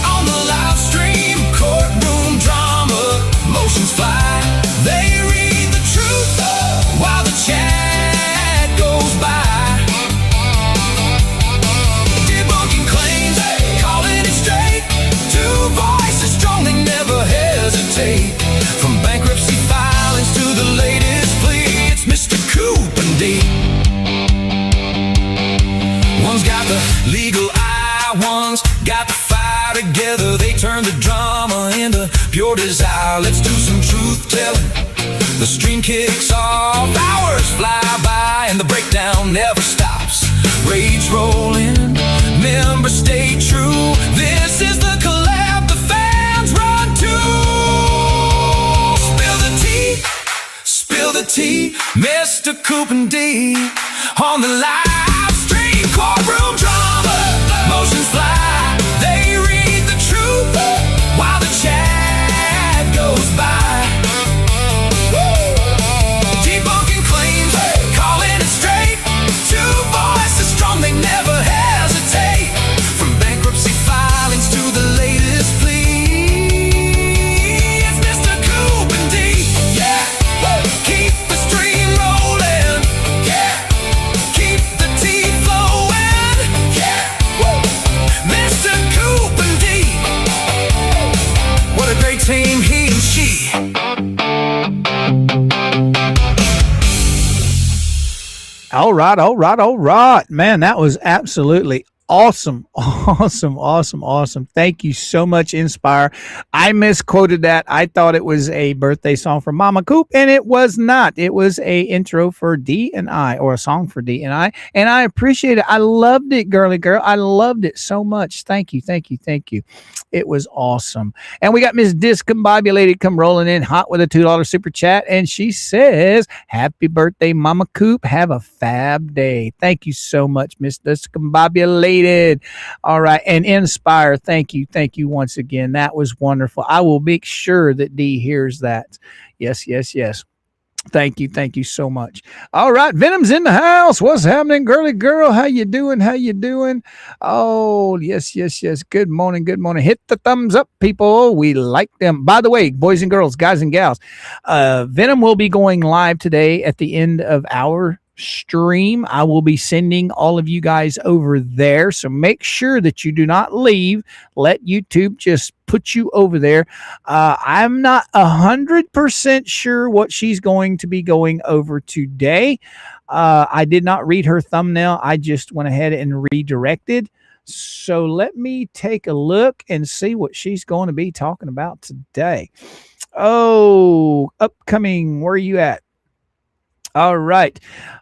On the live stream, courtroom drama, motions fly. They read the truth while the chat got the legal eye ones, got the fire together. They turn the drama into pure desire. Let's do some truth telling. The stream kicks off, hours fly by, and the breakdown never stops. Rage rolling, members stay true. This is the collab the fans run to. Spill the tea, Mr. Coop and D on the live stream. Courtroom drama, motions fly. They read the truth while the chat goes by. Debunking claims, calling it straight. Two voices strong, they never hesitate. From bankruptcy filings to the latest plea, it's Mr. Coop and D. Yeah, keep the stream rolling. Yeah, keep the tea flowing. Yeah, Mr. Coop and D. What a great team, he and she. All right. Man, that was absolutely awesome. Thank you so much, Inspire. I misquoted that. I thought it was a birthday song for Mama Coop, and it was not. It was a intro for D and I, or a song for D and I appreciate it. I loved it, girly girl. I loved it so much. Thank you. It was awesome. And we got Miss Discombobulated come rolling in hot with a $2 super chat, and she says, happy birthday, Mama Coop. Have a fab day. Thank you so much, Miss Discombobulated. All right. And Inspire, thank you once again. That was wonderful. I will make sure that D hears that. Yes. Thank you so much. All right, Venom's in the house. What's happening, girly girl? How you doing? Oh, yes. Good morning. Hit the thumbs up, people. We like them. By the way, boys and girls, guys and gals, Venom will be going live today at the end of our stream. I will be sending all of you guys over there, so make sure that you do not leave. Let YouTube just put you over there. I'm not 100% sure what she's going to be going over today. I did not read her thumbnail. I just went ahead and redirected. So let me take a look and see what she's going to be talking about today. Oh, upcoming, where are you at? All right.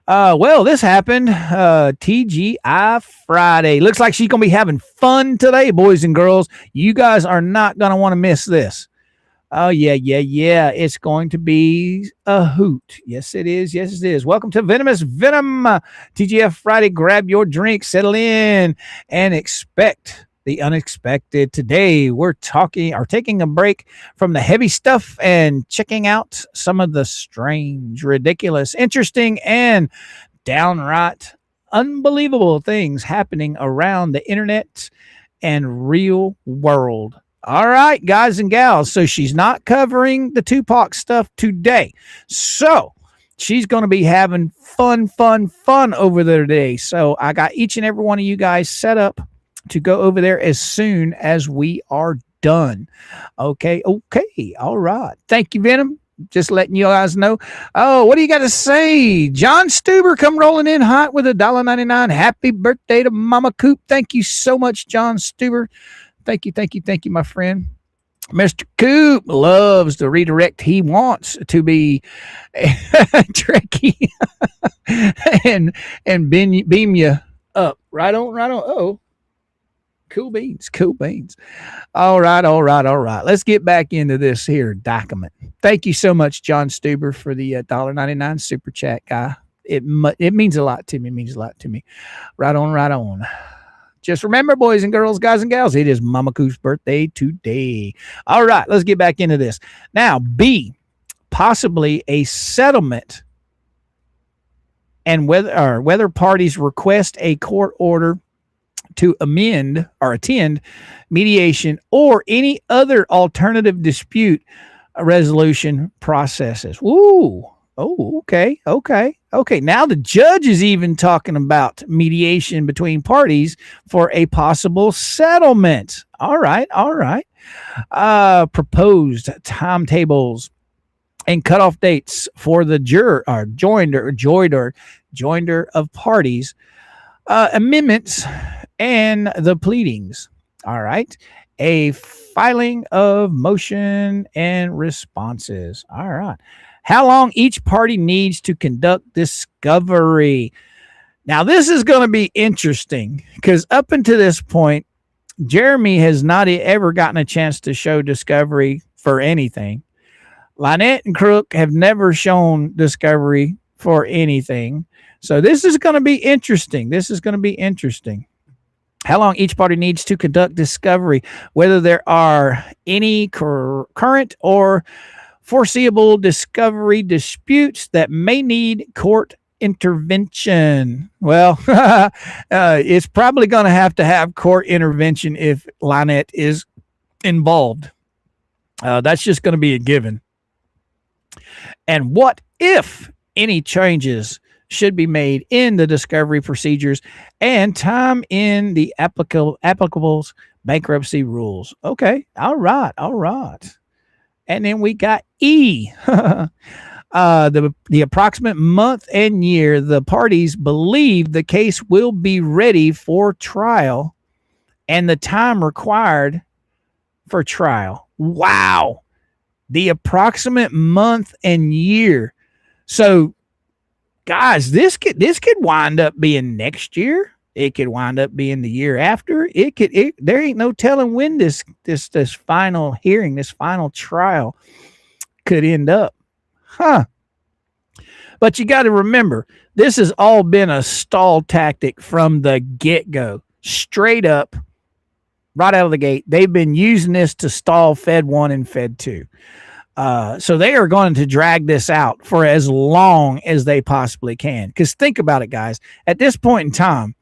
Well, this happened. TGI Friday. Looks like she's going to be having fun today, boys and girls. You guys are not going to want to miss this. Oh, yeah. It's going to be a hoot. Yes, it is. Welcome to Venomous Venom. TGF Friday. Grab your drink, settle in, and expect the unexpected. Today, we're taking a break from the heavy stuff and checking out some of the strange, ridiculous, interesting, and downright unbelievable things happening around the internet and real world. All right, guys and gals. So she's not covering the Tupac stuff today. So she's going to be having fun over there today. So I got each and every one of you guys set up to go over there as soon as we are done. Okay. All right. Thank you, Venom. Just letting you guys know. Oh, what do you got to say? John Stuber come rolling in hot with $1.99. Happy birthday to Mama Coop. Thank you so much, John Stuber. Thank you, my friend. Mr. Coop loves the redirect. He wants to be tricky and beam you up. Right on. Oh. Cool beans. All right. Let's get back into this here document. Thank you so much, John Stuber, for the $1.99 super chat, guy. It means a lot to me. Right on. Just remember, boys and girls, guys and gals, it is Mama Coop's birthday today. All right, let's get back into this. Now, B, possibly a settlement, and whether parties request a court order to amend or attend mediation or any other alternative dispute resolution processes. Ooh. Oh, okay. Now the judge is even talking about mediation between parties for a possible settlement. All right. Proposed timetables and cutoff dates for the joinder of parties Amendments and the pleadings. All right. A filing of motion and responses. All right. How long each party needs to conduct discovery. Now, this is going to be interesting because up until this point, Jeremy has not ever gotten a chance to show discovery for anything. Lynette and Crook have never shown discovery for anything. So this is going to be interesting. How long each party needs to conduct discovery, whether there are any current or foreseeable discovery disputes that may need court intervention. Well, it's probably going to have court intervention if Lynette is involved. That's just going to be a given. And what if any changes should be made in the discovery procedures and time in the applicable bankruptcy rules? Okay. All right. And then we got E. The approximate month and year the parties believe the case will be ready for trial and the time required for trial. Wow. The approximate month and year. So, guys, this could wind up being next year. It could wind up being the year after. There ain't no telling when this final hearing, this final trial could end up. But you got to remember, this has all been a stall tactic from the get-go. Straight up, right out of the gate, they've been using this to stall Fed 1 and Fed 2. So they are going to drag this out for as long as they possibly can. Because think about it, guys. At this point in time,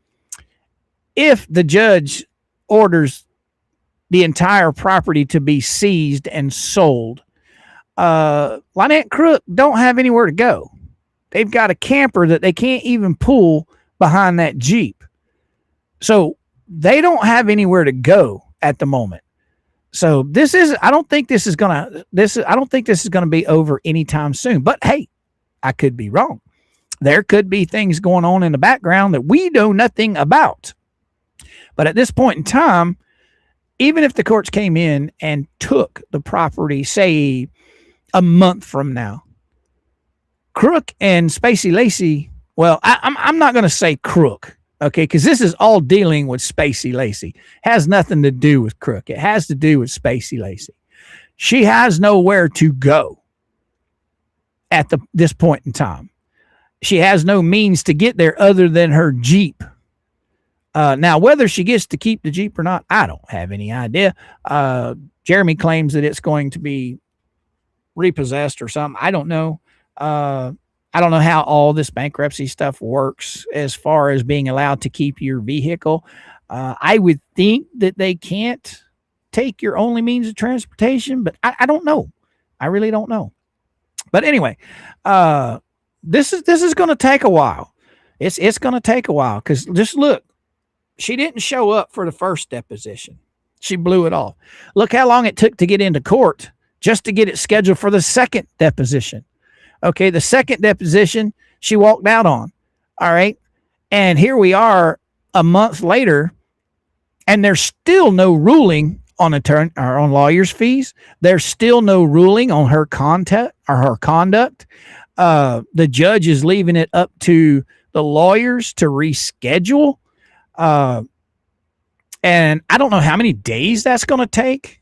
if the judge orders the entire property to be seized and sold, Lynette and Crook don't have anywhere to go. They've got a camper that they can't even pull behind that Jeep. So they don't have anywhere to go at the moment. So I don't think this is going to be over anytime soon, but hey, I could be wrong. There could be things going on in the background that we know nothing about. But at this point in time, even if the courts came in and took the property, say a month from now, Crook and Spacey Lacey, well, I'm not going to say Crook. Okay, because this is all dealing with Spacey Lacey. Has nothing to do with Crook. It has to do with Spacey Lacey. She has nowhere to go at this point in time. She has no means to get there other than her Jeep. Now, whether she gets to keep the Jeep or not, I don't have any idea. Jeremy claims that it's going to be repossessed or something. I don't know. I don't know how all this bankruptcy stuff works as far as being allowed to keep your vehicle. I would think that they can't take your only means of transportation, but I don't know. I really don't know. But anyway, this is going to take a while. It's going to take a while because just look, she didn't show up for the first deposition. She blew it off. Look how long it took to get into court just to get it scheduled for the second deposition. Okay, the second deposition she walked out on. All right. And here we are a month later, and there's still no ruling on attorney or on lawyers' fees. There's still no ruling on her conduct. The judge is leaving it up to the lawyers to reschedule. And I don't know how many days that's going to take,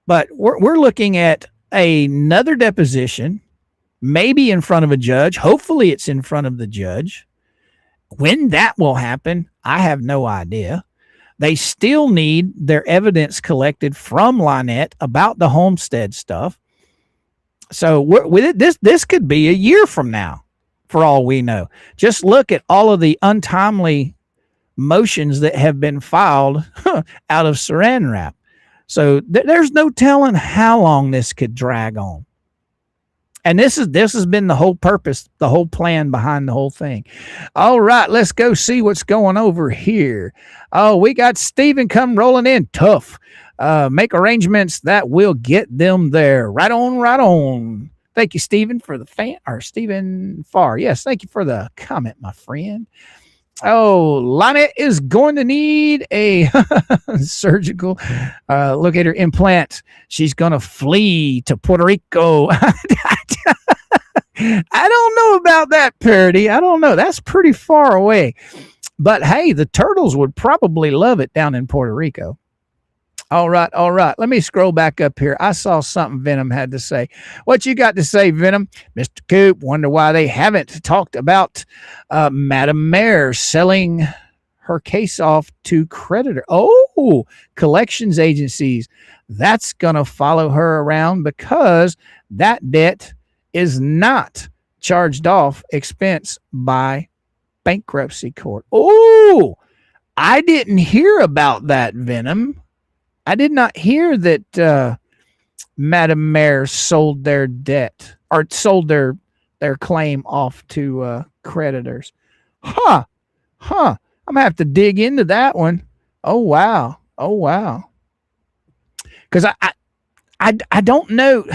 but we're looking at another deposition. Maybe in front of a judge. Hopefully it's in front of the judge. When that will happen, I have no idea. They still need their evidence collected from Lynette about the homestead stuff. So with it, this could be a year from now, for all we know. Just look at all of the untimely motions that have been filed out of Saran Wrap. So there's no telling how long this could drag on. And this has been the whole purpose, the whole plan behind the whole thing. All right, let's go see what's going over here. Oh, we got Stephen come rolling in tough. Make arrangements that will get them there. Right on. Thank you, Stephen, for the Stephen Farr. Yes, thank you for the comment, my friend. Oh, Lynette is going to need a surgical locator implant. She's going to flee to Puerto Rico. I don't know about that, Parody. I don't know. That's pretty far away. But hey, the turtles would probably love it down in Puerto Rico. All right. Let me scroll back up here. I saw something Venom had to say. What you got to say, Venom? Mr. Coop, wonder why they haven't talked about Madam Mayor selling her case off to creditor. Oh, collections agencies. That's going to follow her around because that debt is not charged off expense by bankruptcy court. Oh, I didn't hear about that, Venom. I did not hear that Madam Mayor sold their debt or sold their claim off to creditors. I'm gonna have to dig into that one. Oh wow. Because I don't know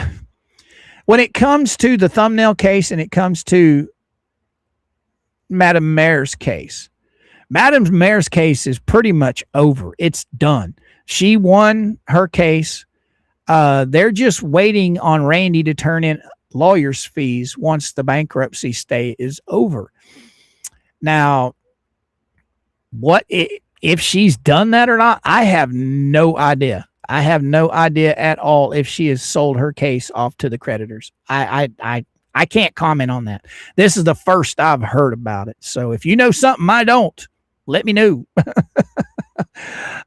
when it comes to the thumbnail case and it comes to Madam Mayor's case. Madam Mayor's case is pretty much over. It's done. She won her case. They're just waiting on Randy to turn in lawyer's fees once the bankruptcy stay is over. Now, what if she's done that or not? I have no idea. I have no idea at all if she has sold her case off to the creditors. I can't comment on that. This is the first I've heard about it. So if you know something I don't, let me know.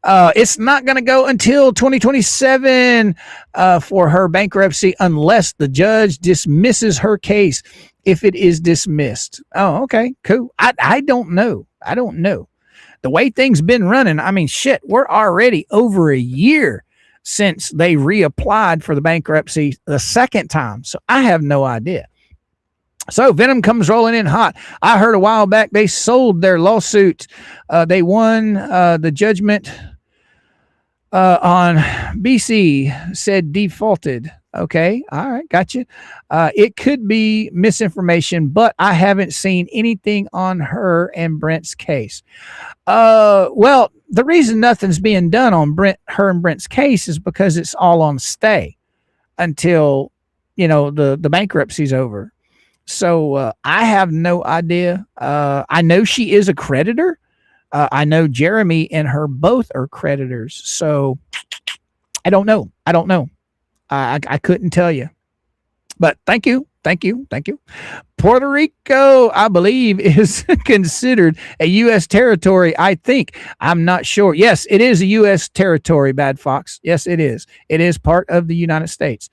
It's not going to go until 2027 for her bankruptcy unless the judge dismisses her case if it is dismissed. Oh, okay, cool. I don't know. The way things been running, I mean, shit, we're already over a year since they reapplied for the bankruptcy the second time. So I have no idea. So Venom comes rolling in hot. I heard a while back they sold their lawsuit. They won the judgment on BC, said defaulted. Okay. All right. Gotcha. It could be misinformation, but I haven't seen anything on her and Brent's case. Well, the reason nothing's being done on her and Brent's case is because it's all on stay until, the bankruptcy's over. So I have no idea. I know she is a creditor. I know Jeremy and her both are creditors. So I don't know. I couldn't tell you. But thank you. Puerto Rico, I believe, is considered a U.S. territory, I think. I'm not sure. Yes, it is a U.S. territory, Bad Fox. Yes, it is. It is part of the United States.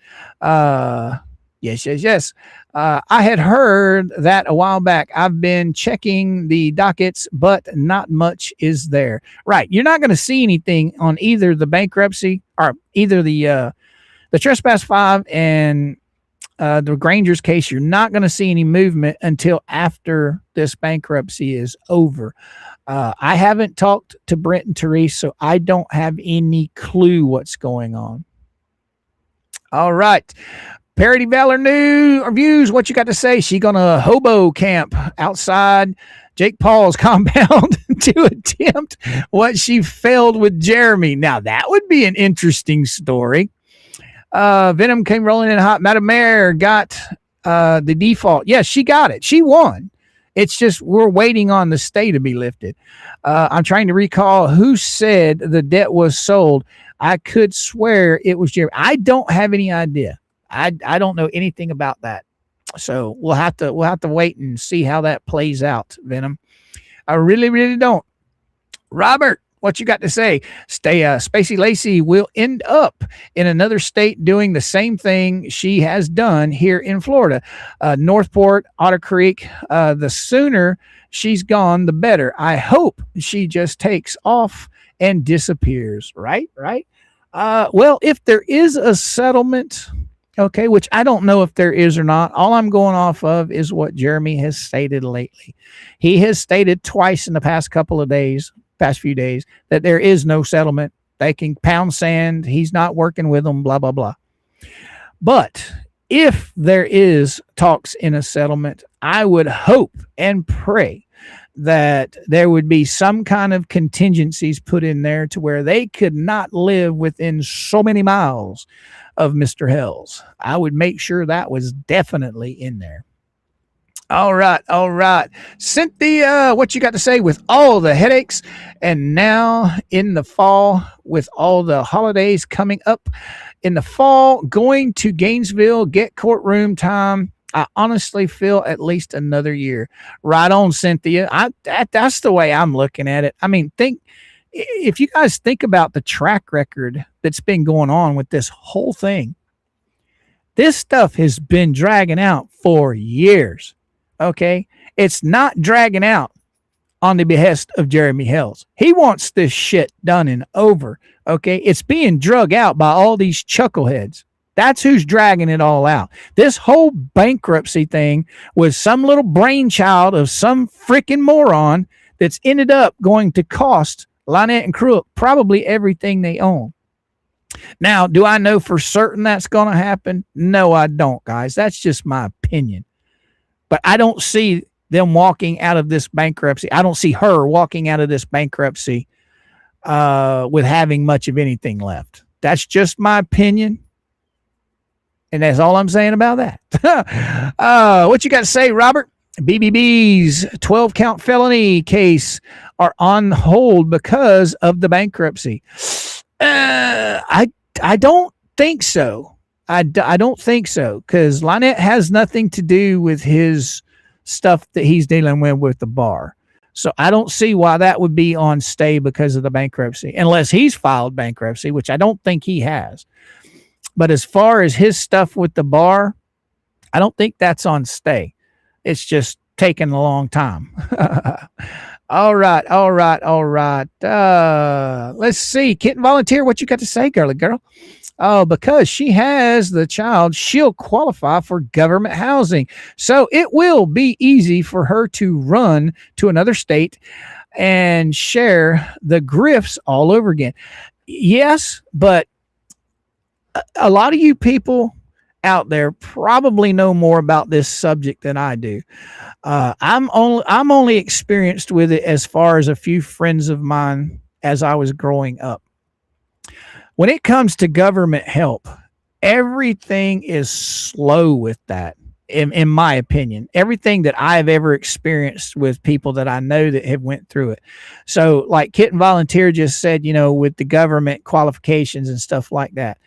Yes. I had heard that a while back. I've been checking the dockets, but not much is there. Right. You're not going to see anything on either the bankruptcy or either the trespass 5 and the Granger's case. You're not going to see any movement until after this bankruptcy is over. I haven't talked to Brent and Therese, so I don't have any clue what's going on. All right. Parody Valor News Reviews, what you got to say? She gonna hobo camp outside Jake Paul's compound to attempt what she failed with Jeremy. Now that would be an interesting story. Venom came rolling in hot. Madam Mayor got the default. Yes, she got it. She won. It's just we're waiting on the stay to be lifted. I'm trying to recall who said the debt was sold. I could swear it was Jeremy. I don't have any idea. I don't know anything about that. So we'll have to wait and see how that plays out, Venom. I really don't. Robert, what you got to say? Spacey Lacey will end up in another state doing the same thing she has done here in Florida. Northport, Otter Creek, the sooner she's gone, the better. I hope she just takes off and disappears. Right? Well, if there is a settlement, okay, which I don't know if there is or not. All I'm going off of is what Jeremy has stated lately. He has stated twice in the past few days, that there is no settlement. They can pound sand. He's not working with them, blah, blah, blah. But if there is talks in a settlement, I would hope and pray that there would be some kind of contingencies put in there to where they could not live within so many miles of Mr. Hales. I would make sure that was definitely in there. All right. Cynthia, what you got to say with all the headaches and now in the fall with all the holidays coming up in the fall, going to Gainesville, get courtroom time. I honestly feel at least another year. Right on, Cynthia. That's the way I'm looking at it. I mean, if you guys think about the track record that's been going on with this whole thing, this stuff has been dragging out for years. Okay. It's not dragging out on the behest of Jeremy Hales. He wants this shit done and over. Okay. It's being drug out by all these chuckleheads. That's who's dragging it all out. This whole bankruptcy thing was some little brainchild of some freaking moron that's ended up going to cost Lynette and Crook probably everything they own. Now, do I know for certain that's going to happen? No, I don't, guys. That's just my opinion. But I don't see them walking out of this bankruptcy. I don't see her walking out of this bankruptcy with having much of anything left. That's just my opinion. And that's all I'm saying about that. What you got to say, Robert? BBB's 12-count felony case are on hold because of the bankruptcy. I don't think so. I don't think so, because Lynette has nothing to do with his stuff that he's dealing with the bar. So I don't see why that would be on stay because of the bankruptcy, unless he's filed bankruptcy, which I don't think he has. But as far as his stuff with the bar, I don't think that's on stay. It's just taking a long time. All right. Let's see. Kitten Volunteer, what you got to say, girly girl? Oh, because she has the child, she'll qualify for government housing. So it will be easy for her to run to another state and share the grifts all over again. Yes, but a lot of you people out there probably know more about this subject than I do. I'm only experienced with it as far as a few friends of mine as I was growing up. When it comes to government help, everything is slow with that, in my opinion. Everything that I've ever experienced with people that I know that have went through it. So like Kitten Volunteer just said, with the government qualifications and stuff like that.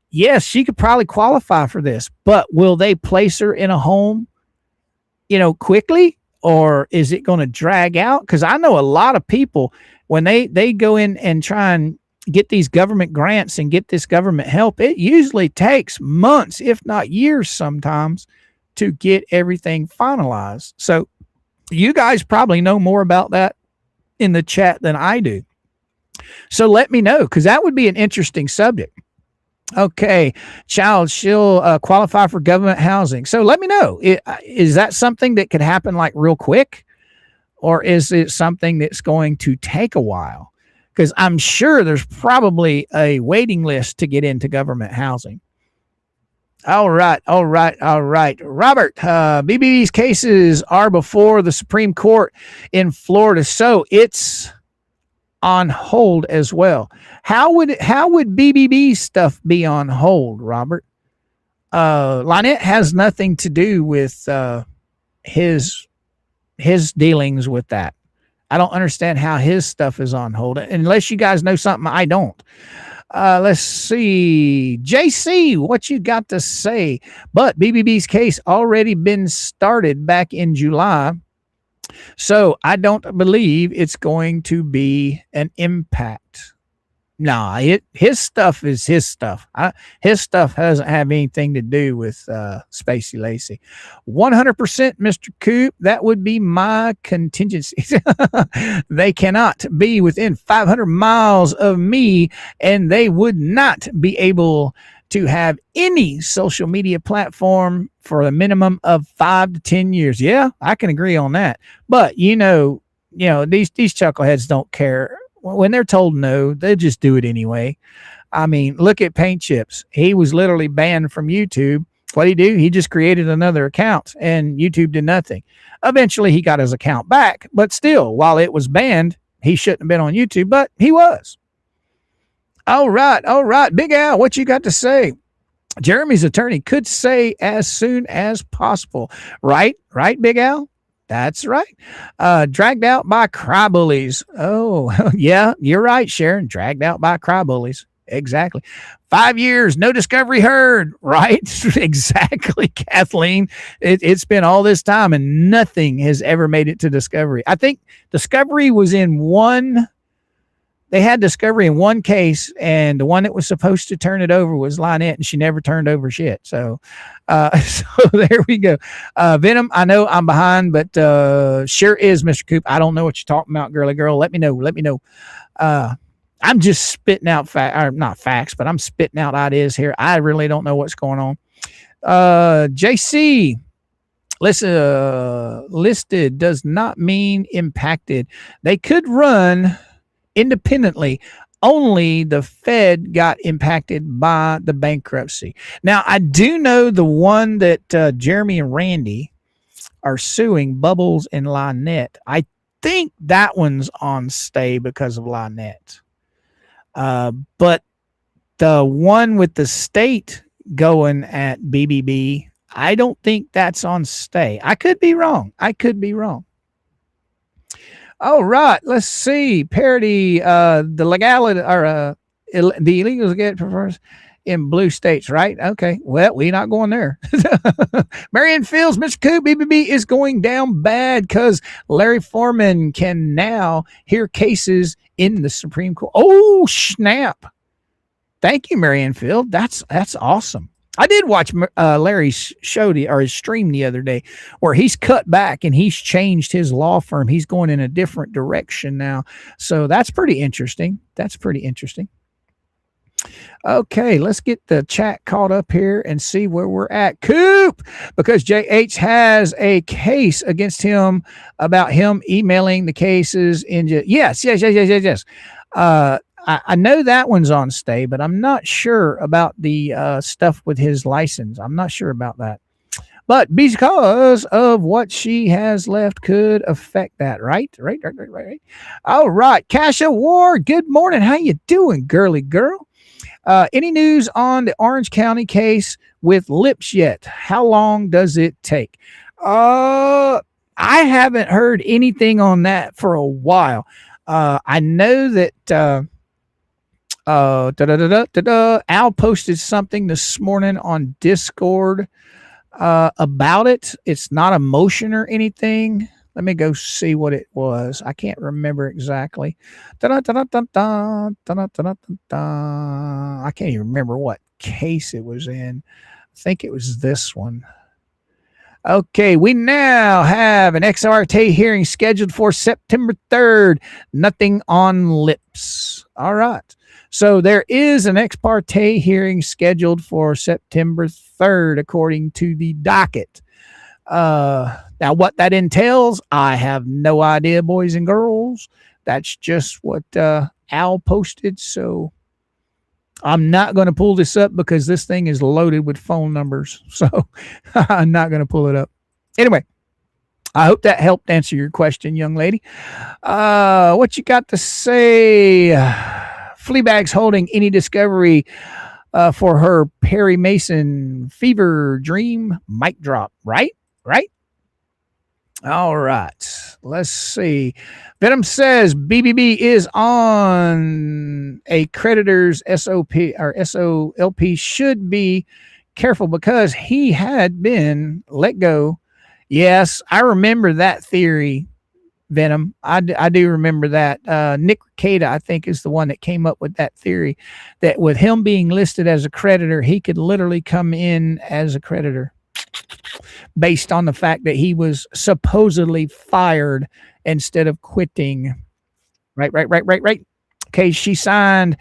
Yes, she could probably qualify for this, but will they place her in a home, quickly, or is it going to drag out? Because I know a lot of people, when they go in and try and get these government grants and get this government help, it usually takes months, if not years sometimes, to get everything finalized. So you guys probably know more about that in the chat than I do. So let me know, because that would be an interesting subject. Okay, child, she'll qualify for government housing. So let me know. Is that something that could happen like real quick? Or is it something that's going to take a while? Because I'm sure there's probably a waiting list to get into government housing. All right. Robert, BBB's cases are before the Supreme Court in Florida, so it's on hold as well. How would BBB's stuff be on hold, Robert? Lynette has nothing to do with his dealings with that. I don't understand how his stuff is on hold, unless you guys know something I don't. Let's see. JC, what you got to say? But BBB's case already been started back in July. So I don't believe it's going to be an impact. Nah, his stuff is his stuff. His stuff doesn't have anything to do with Spacey Lacey. 100%, Mr. Coop. That would be my contingency. They cannot be within 500 miles of me, and they would not be able to have any social media platform for a minimum of 5 to 10 years. Yeah, I can agree on that. But these chuckleheads don't care. When they're told no, they just do it anyway. I mean, look at Paint Chips. He was literally banned from YouTube, What'd he do? He just created another account and YouTube did nothing. Eventually he got his account back, but still, while it was banned, he shouldn't have been on YouTube, but he was. All right. Big Al, what you got to say? Jeremy's attorney could say as soon as possible. Right, Big Al? That's right. Dragged out by cry bullies. Oh, yeah, you're right, Sharon. Dragged out by cry bullies. Exactly. 5 years, no discovery heard. Right? Exactly, Kathleen. It's been all this time and nothing has ever made it to discovery. I think discovery was in one. They had discovery in one case, and the one that was supposed to turn it over was Lynette, and she never turned over shit. So there we go. Venom, I know I'm behind, but sure is, Mr. Coop. I don't know what you're talking about, girly girl. Let me know. I'm just spitting out not facts, but I'm spitting out ideas here. I really don't know what's going on. JC, listed does not mean impacted. They could run independently. Only the Fed got impacted by the bankruptcy. Now, I do know the one that Jeremy and Randy are suing, Bubbles and Lynette. I think that one's on stay because of Lynette. But the one with the state going at BBB, I don't think that's on stay. I could be wrong. All right, let's see. Parody, the legality or the illegals get prefers in blue states, right? Okay, well, we're not going there. Marion Fields, Mr. Coop, BBB is going down bad because Larry Foreman can now hear cases in the Supreme Court. Oh, snap. Thank you, Marion Field. That's awesome. I did watch Larry's show or his stream the other day where he's cut back and he's changed his law firm. He's going in a different direction now. So that's pretty interesting. Okay, let's get the chat caught up here and see where we're at. Coop, because JH has a case against him about him emailing the cases in. Yes. I know that one's on stay, but I'm not sure about the stuff with his license. I'm not sure about that. But because of what she has left could affect that, right? All right. Kasha Ward, good morning. How you doing, girly girl? Any news on the Orange County case with Lips yet? How long does it take? I haven't heard anything on that for a while. I know that Al posted something this morning on Discord about it. It's not a motion or anything. Let me go see what it was. I can't remember exactly. I can't even remember what case it was in. I think it was this one. Okay, we now have an ex parte hearing scheduled for September 3rd. Nothing on Lips. All right. So there is an ex parte hearing scheduled for September 3rd, according to the docket. Now, what that entails, I have no idea, boys and girls. That's just what Al posted. So I'm not going to pull this up because this thing is loaded with phone numbers. So I'm not going to pull it up. Anyway, I hope that helped answer your question, young lady. What you got to say? Fleabag's holding any discovery for her Perry Mason fever dream. Mic drop. Right? All right. Let's see. Venom says BBB is on a creditor's SOP or SOLP. Should be careful because he had been let go. Yes, I remember that theory, Venom. I do remember that. Nick Cada, I think, is the one that came up with that theory that with him being listed as a creditor, he could literally come in as a creditor based on the fact that he was supposedly fired instead of quitting. Right. Okay, she signed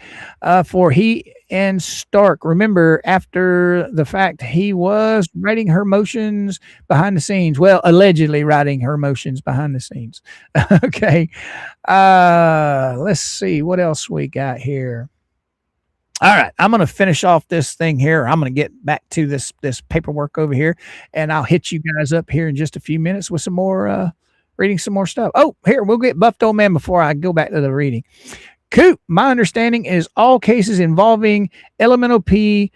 for he and Stark. Remember, after the fact, he was writing her motions behind the scenes. Well, allegedly writing her motions behind the scenes. Okay. Let's see what else we got here. All right, I'm going to finish off this thing here. I'm going to get back to this paperwork over here, and I'll hit you guys up here in just a few minutes with some more reading some more stuff. Oh, here, we'll get Buffed Old Man before I go back to the reading. Coop, my understanding is all cases involving Elemental P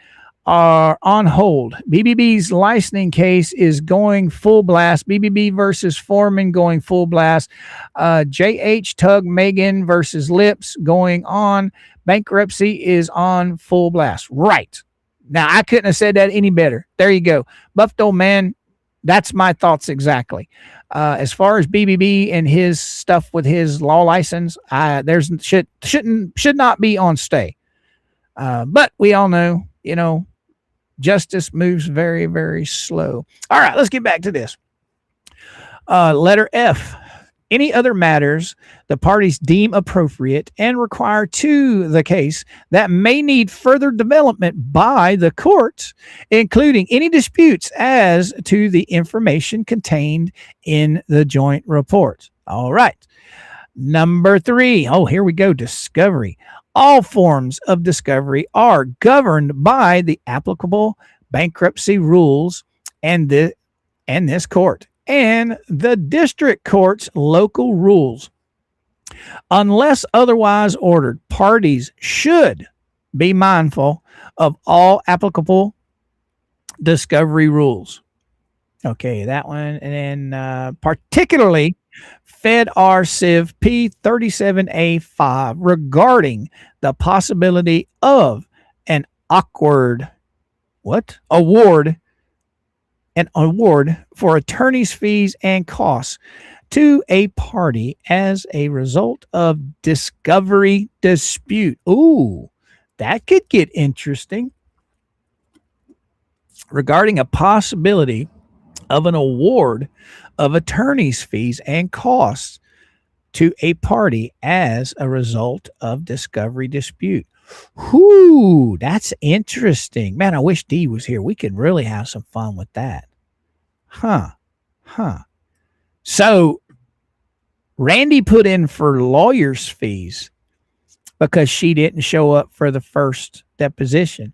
are on hold. BBB's licensing case is going full blast. BBB versus Foreman going full blast. JH Tug Megan versus Lips going on. Bankruptcy is on full blast. Right. Now, I couldn't have said that any better. There you go. Buffed Old Man, that's my thoughts exactly. As far as BBB and his stuff with his law license, there's should not be on stay. But we all know, justice moves very, very slow. All right, let's get back to this. Letter F. Any other matters the parties deem appropriate and require to the case that may need further development by the courts, including any disputes as to the information contained in the joint report. All right. Number 3. Oh, here we go. Discovery. All forms of discovery are governed by the applicable bankruptcy rules and this court and the district court's local rules. Unless otherwise ordered, parties should be mindful of all applicable discovery rules. Okay, that one. And then particularly Fed R Civ P37A5 regarding the possibility of an award for attorney's fees and costs to a party as a result of discovery dispute. Ooh, that could get interesting. Regarding a possibility of an award of attorney's fees and costs to a party as a result of discovery dispute. Whoo, that's interesting. Man, I wish Dee was here. We could really have some fun with that. Huh. So, Randy put in for lawyer's fees because she didn't show up for the first deposition.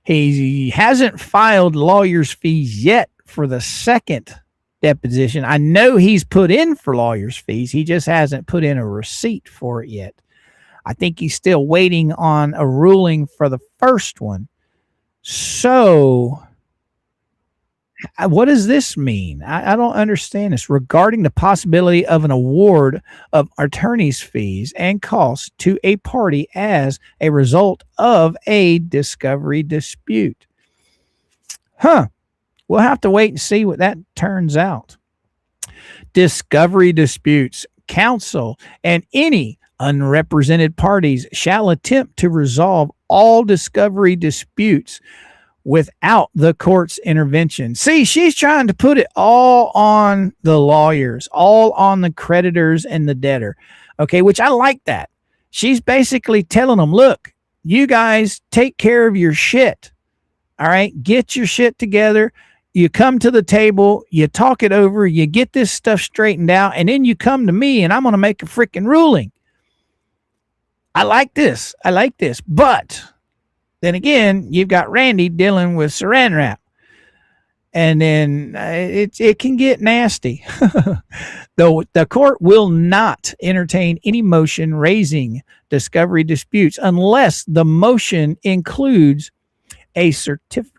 He hasn't filed lawyer's fees yet for the second deposition. I know he's put in for lawyer's fees. He just hasn't put in a receipt for it yet. I think he's still waiting on a ruling for the first one. So, what does this mean? I don't understand this. Regarding the possibility of an award of attorney's fees and costs to a party as a result of a discovery dispute. We'll have to wait and see what that turns out. Discovery disputes. Counsel and any unrepresented parties shall attempt to resolve all discovery disputes without the court's intervention. See, she's trying to put it all on the lawyers, all on the creditors and the debtor. Okay, which I like that. She's basically telling them, look, you guys take care of your shit. All right, get your shit together. You come to the table, you talk it over, you get this stuff straightened out, and then you come to me and I'm going to make a freaking ruling. I like this. But then again, you've got Randy dealing with saran wrap. And then it can get nasty. Though the court will not entertain any motion raising discovery disputes unless the motion includes a certification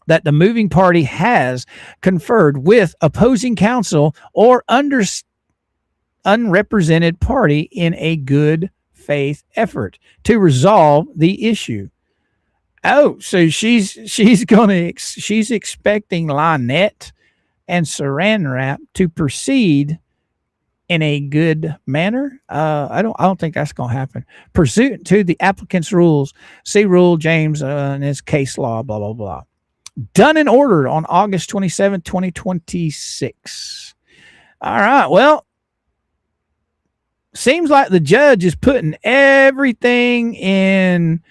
that the moving party has conferred with opposing counsel or unrepresented party in a good faith effort to resolve the issue. Oh, so she's expecting Lynette and Saran Wrap to proceed in a good manner. I don't think that's going to happen. Pursuant to the applicant's rules, see Rule James and his case law, blah, blah, blah. Done and ordered on August 27, 2026. All right. Well, seems like the judge is putting everything in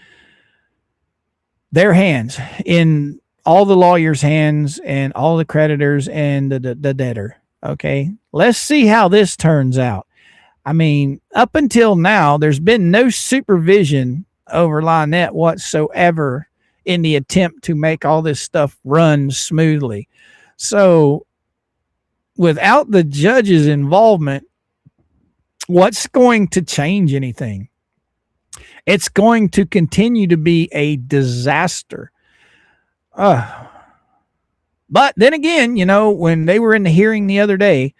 their hands, in all the lawyers' hands and all the creditors and the debtor. Okay. Let's see how this turns out. I mean, up until now, there's been no supervision over Lynette whatsoever in the attempt to make all this stuff run smoothly. So without the judge's involvement, what's going to change anything? It's going to continue to be a disaster. But then again, you know, when they were in the hearing the other day,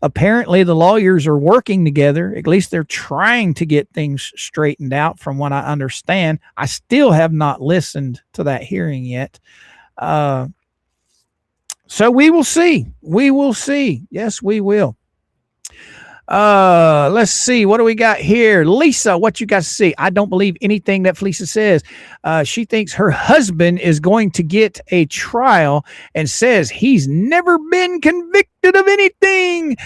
apparently the lawyers are working together. At least they're trying to get things straightened out from what I understand. I still have not listened to that hearing yet. So we will see. We will see. Yes, we will. Let's see. What do we got here? Lisa, what you got to see? I don't believe anything that Felicia says. She thinks her husband is going to get a trial and says he's never been convicted of anything.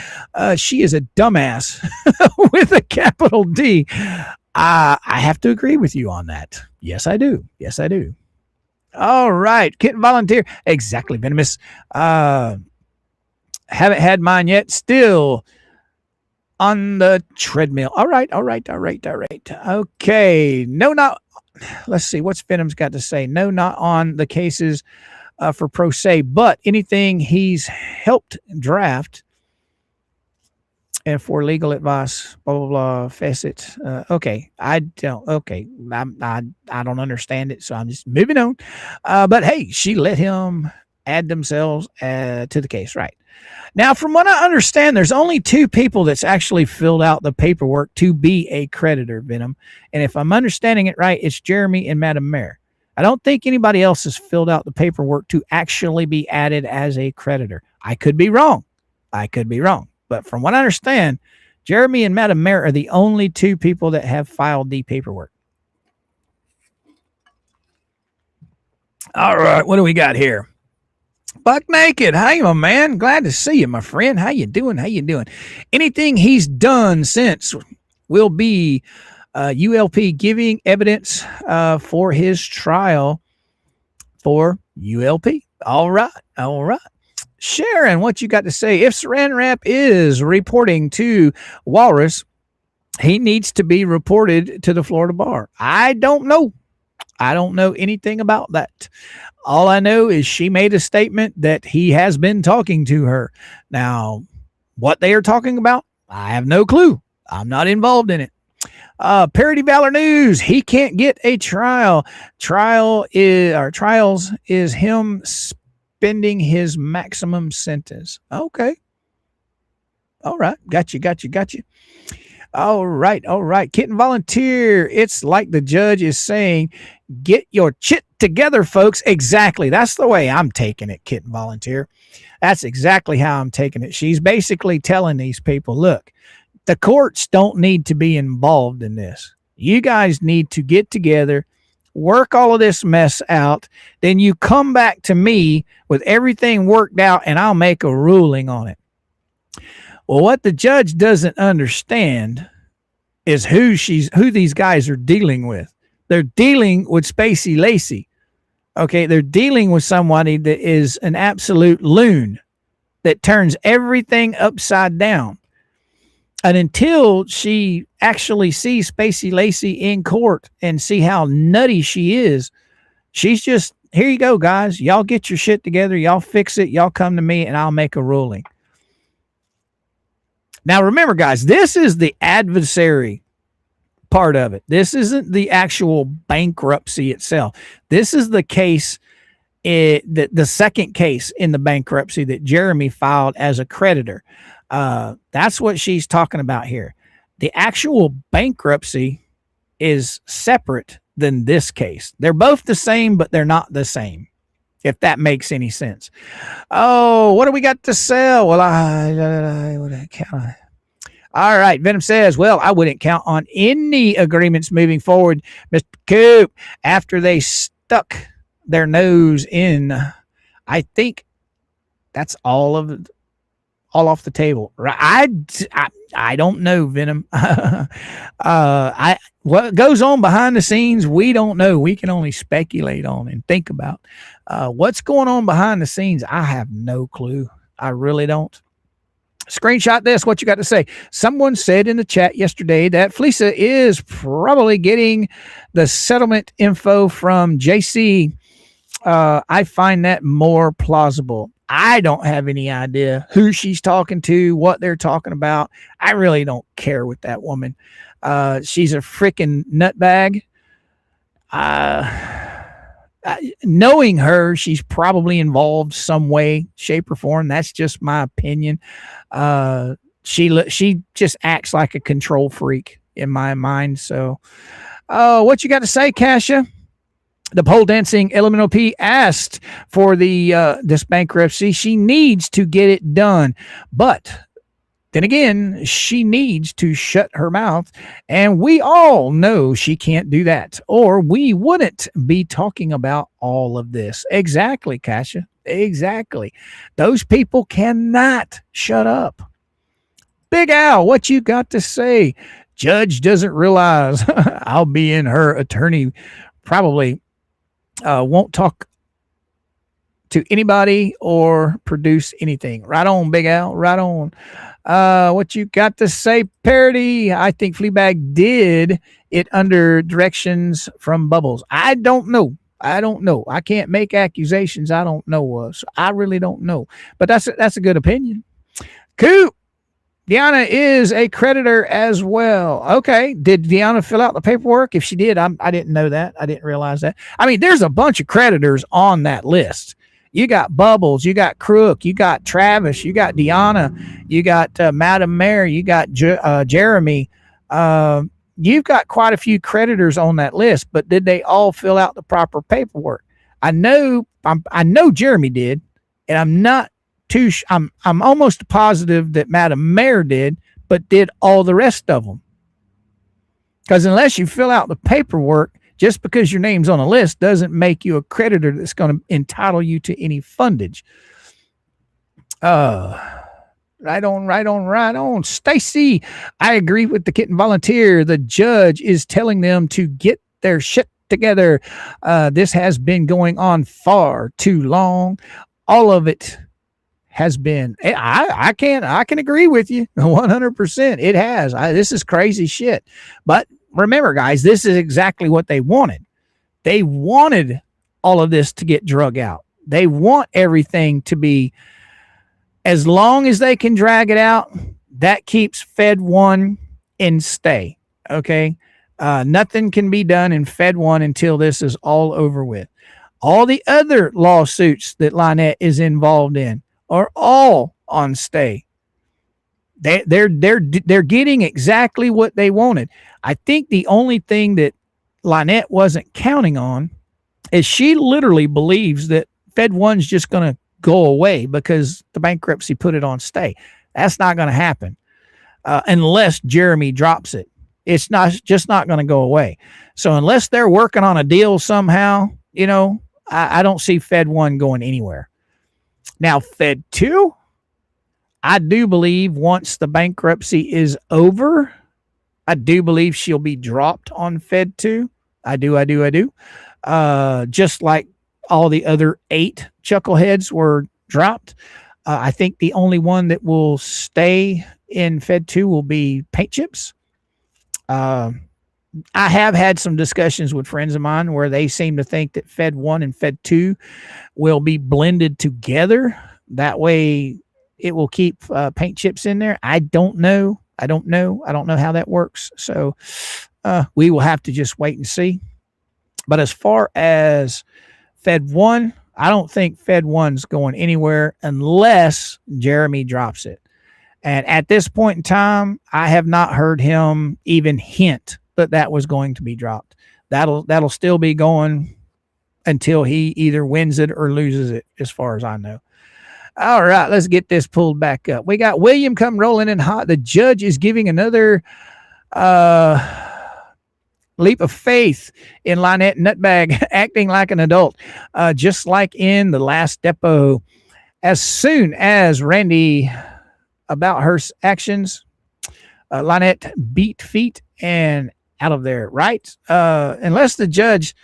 She is a dumbass with a capital D. I have to agree with you on that. Yes, I do. Yes, I do. All right. Kitten volunteer. Exactly, Venomous. Haven't had mine yet. Still on the treadmill. All right. Okay. No, not. Let's see. What's Venom's got to say? No, not on the cases for pro se, but anything he's helped draft and for legal advice, blah, blah, blah, facet. Okay. I don't understand it, so I'm just moving on. But hey, she let him add themselves to the case, right? Now, from what I understand, there's only 2 people that's actually filled out the paperwork to be a creditor, Venom. And if I'm understanding it right, it's Jeremy and Madam Mayor. I don't think anybody else has filled out the paperwork to actually be added as a creditor. I could be wrong. But from what I understand, Jeremy and Madam Mayor are the only 2 people that have filed the paperwork. All right, what do we got here? Buck Naked. Hey, my man. Glad to see you, my friend. How you doing? Anything he's done since will be ULP giving evidence for his trial for ULP. All right. Sharon, what you got to say? If Saran Wrap is reporting to Walrus, he needs to be reported to the Florida bar. I don't know anything about that. All I know is she made a statement that he has been talking to her. Now, what they are talking about, I have no clue. I'm not involved in it. Parody Valor News. He can't get a trial. Trials is him spending his maximum sentence. Okay. All right. Got you. All right. Kitten Volunteer. It's like the judge is saying, get your chit together, folks. Exactly. That's the way I'm taking it, Kitten Volunteer. That's exactly how I'm taking it. She's basically telling these people, look, the courts don't need to be involved in this. You guys need to get together, work all of this mess out. Then you come back to me with everything worked out and I'll make a ruling on it. Well, what the judge doesn't understand is who these guys are dealing with. They're dealing with Spacey Lacey. Okay, they're dealing with somebody that is an absolute loon that turns everything upside down. And until she actually sees Spacey Lacey in court and see how nutty she is, she's just, here you go, guys. Y'all get your shit together. Y'all fix it. Y'all come to me and I'll make a ruling. Now, remember, guys, this is the adversary part of it. This isn't the actual bankruptcy itself. This is the case, the second case in the bankruptcy that Jeremy filed as a creditor. That's what she's talking about here. The actual bankruptcy is separate than this case. They're both the same, but they're not the same, if that makes any sense. Oh, what do we got to sell? Well, I wouldn't count. All right. Venom says, well, I wouldn't count on any agreements moving forward, Mr. Coop, after they stuck their nose in. I think that's all off the table. Right? I don't know, Venom. What goes on behind the scenes, we don't know. We can only speculate on and think about. What's going on behind the scenes, I have no clue. I really don't. Screenshot this. What you got to say? Someone said in the chat yesterday that Felisa is probably getting the settlement info from JC. I find that more plausible. I don't have any idea who she's talking to, what they're talking about. I really don't care with that woman. She's a freaking nutbag. Knowing her, she's probably involved some way, shape, or form. That's just my opinion. She just acts like a control freak in my mind. So, what you got to say, Kasha? The pole dancing Elemental P asked for the this bankruptcy. She needs to get it done, but then again, she needs to shut her mouth, and we all know she can't do that, or we wouldn't be talking about all of this. Exactly, Kasha. Exactly. Those people cannot shut up. Big Al, what you got to say? Judge doesn't realize I'll be in her attorney probably won't talk to anybody or produce anything. Right on, Big Al. Right on. What you got to say, Parody? I think Fleabag did it under directions from Bubbles. I don't know. I can't make accusations. I don't know. So I really don't know. But that's a good opinion. Coop. Deanna is a creditor as well. Okay. Did Deanna fill out the paperwork? If she did, I didn't know that. I didn't realize that. I mean, there's a bunch of creditors on that list. You got Bubbles, you got Crook, you got Travis, you got Deanna, you got Madam Mayor, you got Jeremy. You've got quite a few creditors on that list, but did they all fill out the proper paperwork? I know Jeremy did, and I'm not too. I'm almost positive that Madam Mayor did, but did all the rest of them? Because unless you fill out the paperwork, just because your name's on a list doesn't make you a creditor that's going to entitle you to any fundage. Right on. Stacy, I agree with the kitten volunteer. The judge is telling them to get their shit together. This has been going on far too long. All of it has been. I can agree with you 100%. It has. This is crazy shit. But remember, guys, this is exactly what they wanted. They wanted all of this to get drug out. They want everything to be, as long as they can drag it out, that keeps Fed 1 in stay. Okay. Nothing can be done in Fed 1 until this is all over with. All the other lawsuits that Lynette is involved in are all on stay. They're getting exactly what they wanted. I think the only thing that Lynette wasn't counting on is she literally believes that Fed 1's just going to go away because the bankruptcy put it on stay. That's not going to happen unless Jeremy drops it. It's just not going to go away. So unless they're working on a deal somehow, I don't see Fed 1 going anywhere. Now, Fed 2, I do believe once the bankruptcy is over, I do believe she'll be dropped on Fed 2. I do. Just like all the other 8 chuckleheads were dropped. I think the only one that will stay in Fed 2 will be Paint Chips. I have had some discussions with friends of mine where they seem to think that Fed 1 and Fed 2 will be blended together. That way it will keep Paint Chips in there. I don't know how that works. So we will have to just wait and see. But as far as Fed 1, I don't think Fed 1's going anywhere unless Jeremy drops it. And at this point in time, I have not heard him even hint that was going to be dropped. That'll still be going until he either wins it or loses it, as far as I know. All right, let's get this pulled back up. We got William come rolling in hot. The judge is giving another leap of faith in Lynette Nutbag, acting like an adult, just like in the last depot. As soon as Randy about her actions, Lynette beat feet and out of there, right? Unless the judge,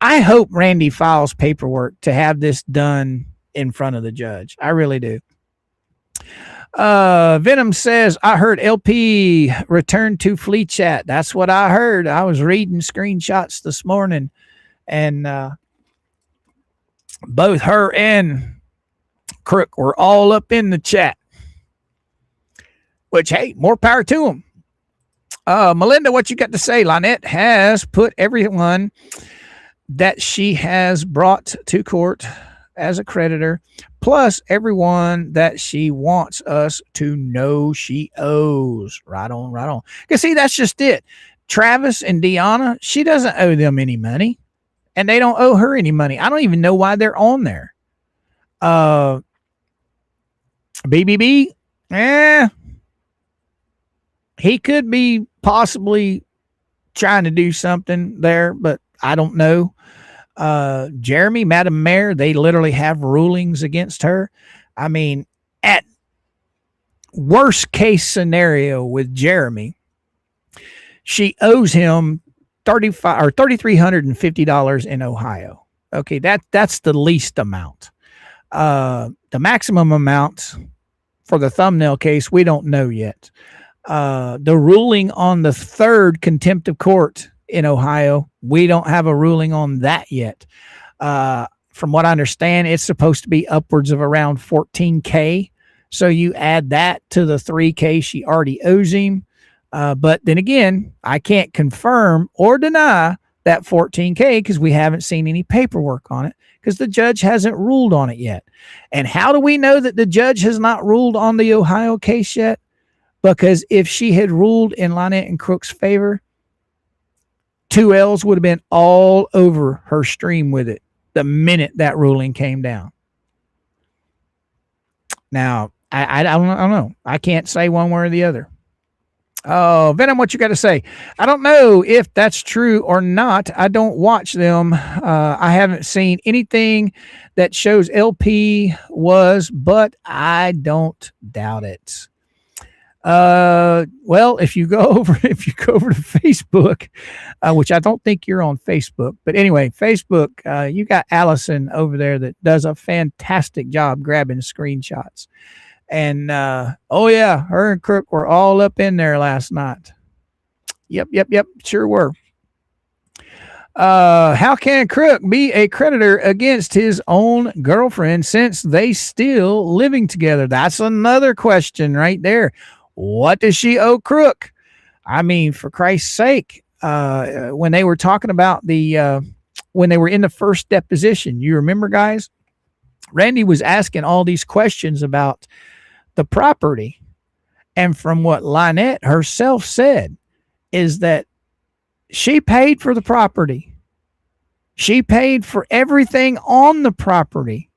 I hope Randy files paperwork to have this done in front of the judge. I really do. Venom says, I heard LP return to Flea Chat. That's what I heard. I was reading screenshots this morning, and both her and Crook were all up in the chat, which, hey, more power to them. Melinda, what you got to say? Lynette has put everyone that she has brought to court as a creditor, plus everyone that she wants us to know she owes. Right on, right on. Because, see, that's just it. Travis and Deanna, she doesn't owe them any money, and they don't owe her any money. I don't even know why they're on there. BBB, he could be possibly trying to do something there, but I don't know. Jeremy, Madam Mayor, they literally have rulings against her. I mean, at worst case scenario with Jeremy, she owes him $3,350 in Ohio. Okay, that's the least amount. The maximum amount for the thumbnail case, we don't know yet. The ruling on the third contempt of court in Ohio, we don't have a ruling on that yet. From what I understand, it's supposed to be upwards of around $14,000. So you add that to the $3,000 she already owes him. But then again, I can't confirm or deny that $14,000 because we haven't seen any paperwork on it because the judge hasn't ruled on it yet. And how do we know that the judge has not ruled on the Ohio case yet? Because if she had ruled in Lynette and Crook's favor, 2Ls would have been all over her stream with it the minute that ruling came down. Now, I don't know. I can't say one way or the other. Oh, Venom, what you got to say? I don't know if that's true or not. I don't watch them. I haven't seen anything that shows LP was, but I don't doubt it. Well, if you go over to Facebook, which I don't think you're on Facebook, but anyway, Facebook, you got Allison over there that does a fantastic job grabbing screenshots. And, oh yeah, her and Crook were all up in there last night. Yep. Sure were. How can Crook be a creditor against his own girlfriend since they still living together? That's another question right there. What does she owe Crook? I mean, for Christ's sake, when they were talking about when they were in the first deposition, you remember, guys? Randy was asking all these questions about the property. And from what Lynette herself said is that she paid for the property. She paid for everything on the property.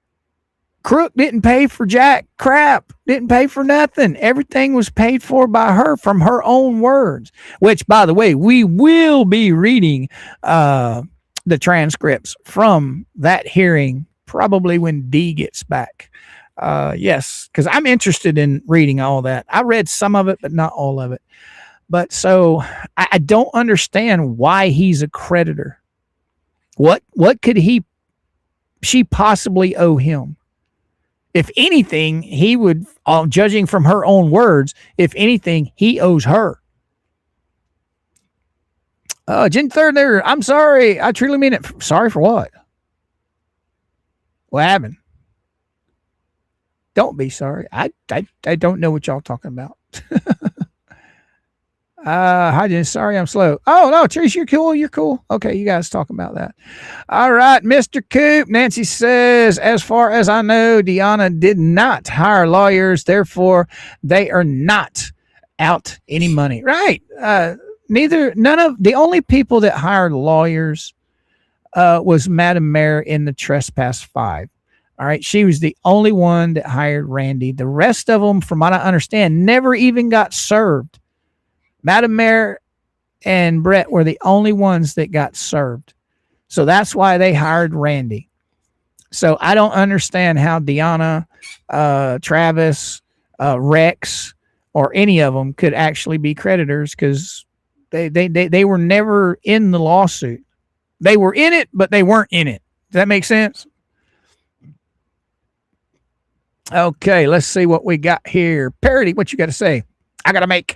Crook didn't pay for jack crap, didn't pay for nothing. Everything was paid for by her from her own words, which, by the way, we will be reading the transcripts from that hearing probably when D gets back. Yes, because I'm interested in reading all that. I read some of it, but not all of it. But so I don't understand why he's a creditor. What could she possibly owe him? If anything, he would, judging from her own words, if anything, he owes her. Jen Third there, I'm sorry. I truly mean it. Sorry for what? What happened? Don't be sorry. I don't know what y'all talking about. Hi, Jen. Sorry, I'm slow. Oh, no, Trish, you're cool. You're cool. Okay, you guys talk about that. All right, Mr. Coop. Nancy says, as far as I know, Deanna did not hire lawyers. Therefore, they are not out any money. Right. None of the only people that hired lawyers was Madam Mayor in the Trespass 5. All right. She was the only one that hired Randy. The rest of them, from what I understand, never even got served. Madam Mayor and Brett were the only ones that got served. So that's why they hired Randy. So I don't understand how Deanna, Travis, Rex, or any of them could actually be creditors because they were never in the lawsuit. They were in it, but they weren't in it. Does that make sense? Okay, let's see what we got here. Parody, what you got to say? I got to make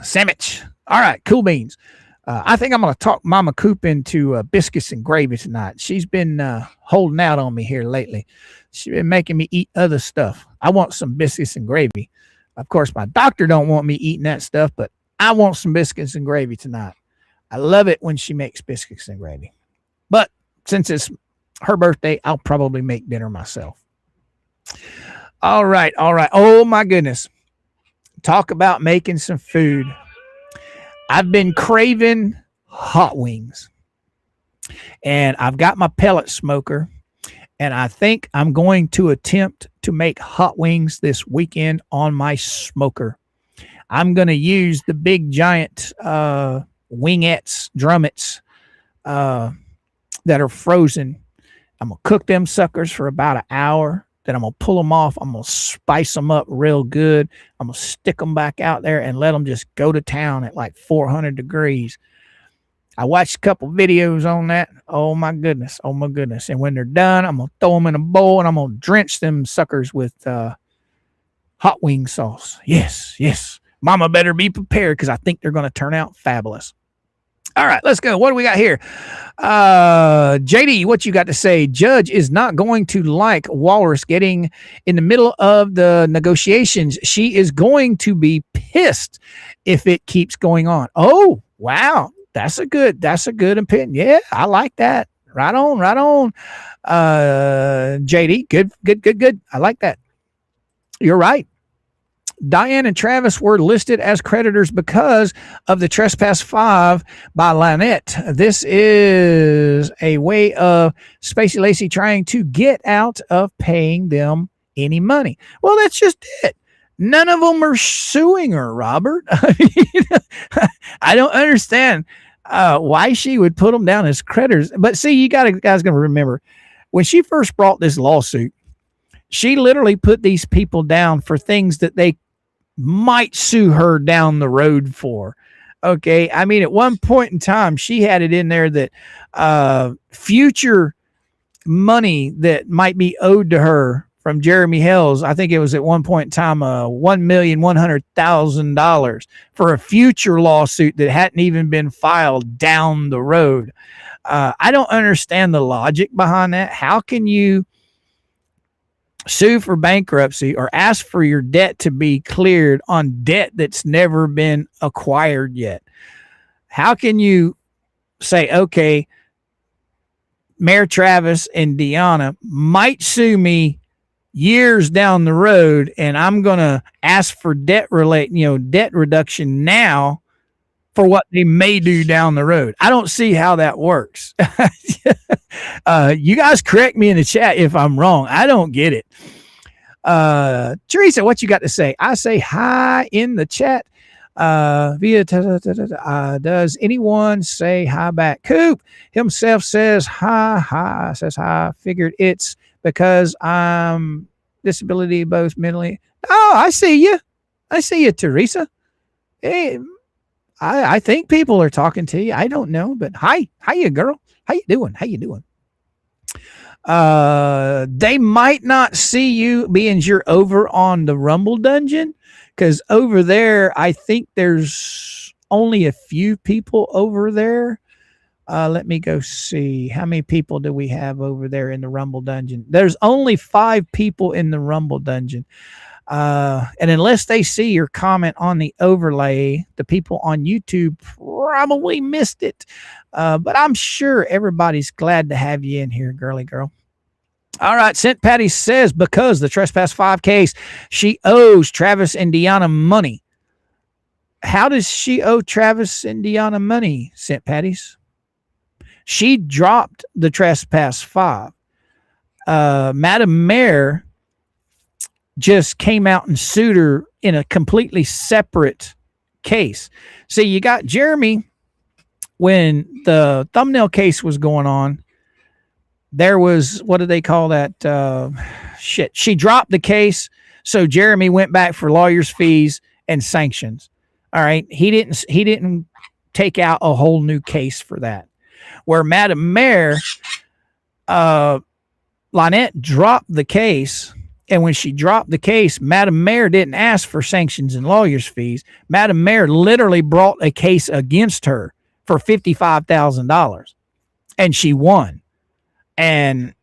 sandwich. All right, cool beans. I think I'm going to talk Mama Coop into biscuits and gravy tonight. She's been holding out on me here lately. She's been making me eat other stuff. I want some biscuits and gravy. Of course, my doctor don't want me eating that stuff, but I want some biscuits and gravy tonight. I love it when she makes biscuits and gravy. But since it's her birthday, I'll probably make dinner myself. All right. Oh, my goodness. Talk about making some food. I've been craving hot wings. And I've got my pellet smoker. And I think I'm going to attempt to make hot wings this weekend on my smoker. I'm going to use the big giant wingettes, drumettes that are frozen. I'm going to cook them suckers for about an hour. Then I'm going to pull them off. I'm going to spice them up real good. I'm going to stick them back out there and let them just go to town at like 400 degrees. I watched a couple videos on that. Oh, my goodness. And when they're done, I'm going to throw them in a bowl and I'm going to drench them suckers with hot wing sauce. Yes. Mama better be prepared because I think they're going to turn out fabulous. All right, let's go. What do we got here? JD, what you got to say? Judge is not going to like Walrus getting in the middle of the negotiations. She is going to be pissed if it keeps going on. Oh, wow. That's a good opinion. Yeah, I like that. Right on. JD, good. I like that. You're right. Diane and Travis were listed as creditors because of the Trespass 5 by Lynette. This is a way of Spacey Lacey trying to get out of paying them any money. Well, that's just it. None of them are suing her, Robert. I don't understand why she would put them down as creditors. But see, you guys got to remember, when she first brought this lawsuit, she literally put these people down for things that they might sue her down the road for. Okay. I mean, at one point in time, she had it in there that future money that might be owed to her from Jeremy Hales. I think it was at one point in time, $1,100,000 for a future lawsuit that hadn't even been filed down the road. I don't understand the logic behind that. How can you sue for bankruptcy or ask for your debt to be cleared on debt that's never been acquired yet? How can you say, okay, Mayor Travis and Deanna might sue me years down the road, and I'm going to ask for debt reduction now for what they may do down the road? I don't see how that works. You guys correct me in the chat if I'm wrong. I don't get it. Teresa, what you got to say? I say hi in the chat. Does anyone say hi back? Coop himself says hi. Says hi. Figured it's because I'm disability both mentally. Oh, I see you, Teresa. Hey, I think people are talking to you. I don't know, but hi you girl. How you doing? They might not see you being you're over on the Rumble Dungeon, because over there, I think there's only a few people over there. Let me go see. How many people do we have over there in the Rumble Dungeon? There's only 5 people in the Rumble Dungeon. And unless they see your comment on the overlay, the people on YouTube probably missed it. But I'm sure everybody's glad to have you in here, girly girl. All right. St. Patty says because the Trespass 5 case, she owes Travis and Deanna money. How does she owe Travis and Deanna money, St. Patty's? She dropped the Trespass 5. Madam Mayor just came out and sued her in a completely separate case. See, you got Jeremy, when the thumbnail case was going on, there was, what do they call that? She dropped the case. So Jeremy went back for lawyer's fees and sanctions. All right. He didn't take out a whole new case for that. Where Madam Mayor, Lynette dropped the case And when she dropped the case, Madam Mayor didn't ask for sanctions and lawyers' fees. Madam Mayor literally brought a case against her for $55,000, and she won. And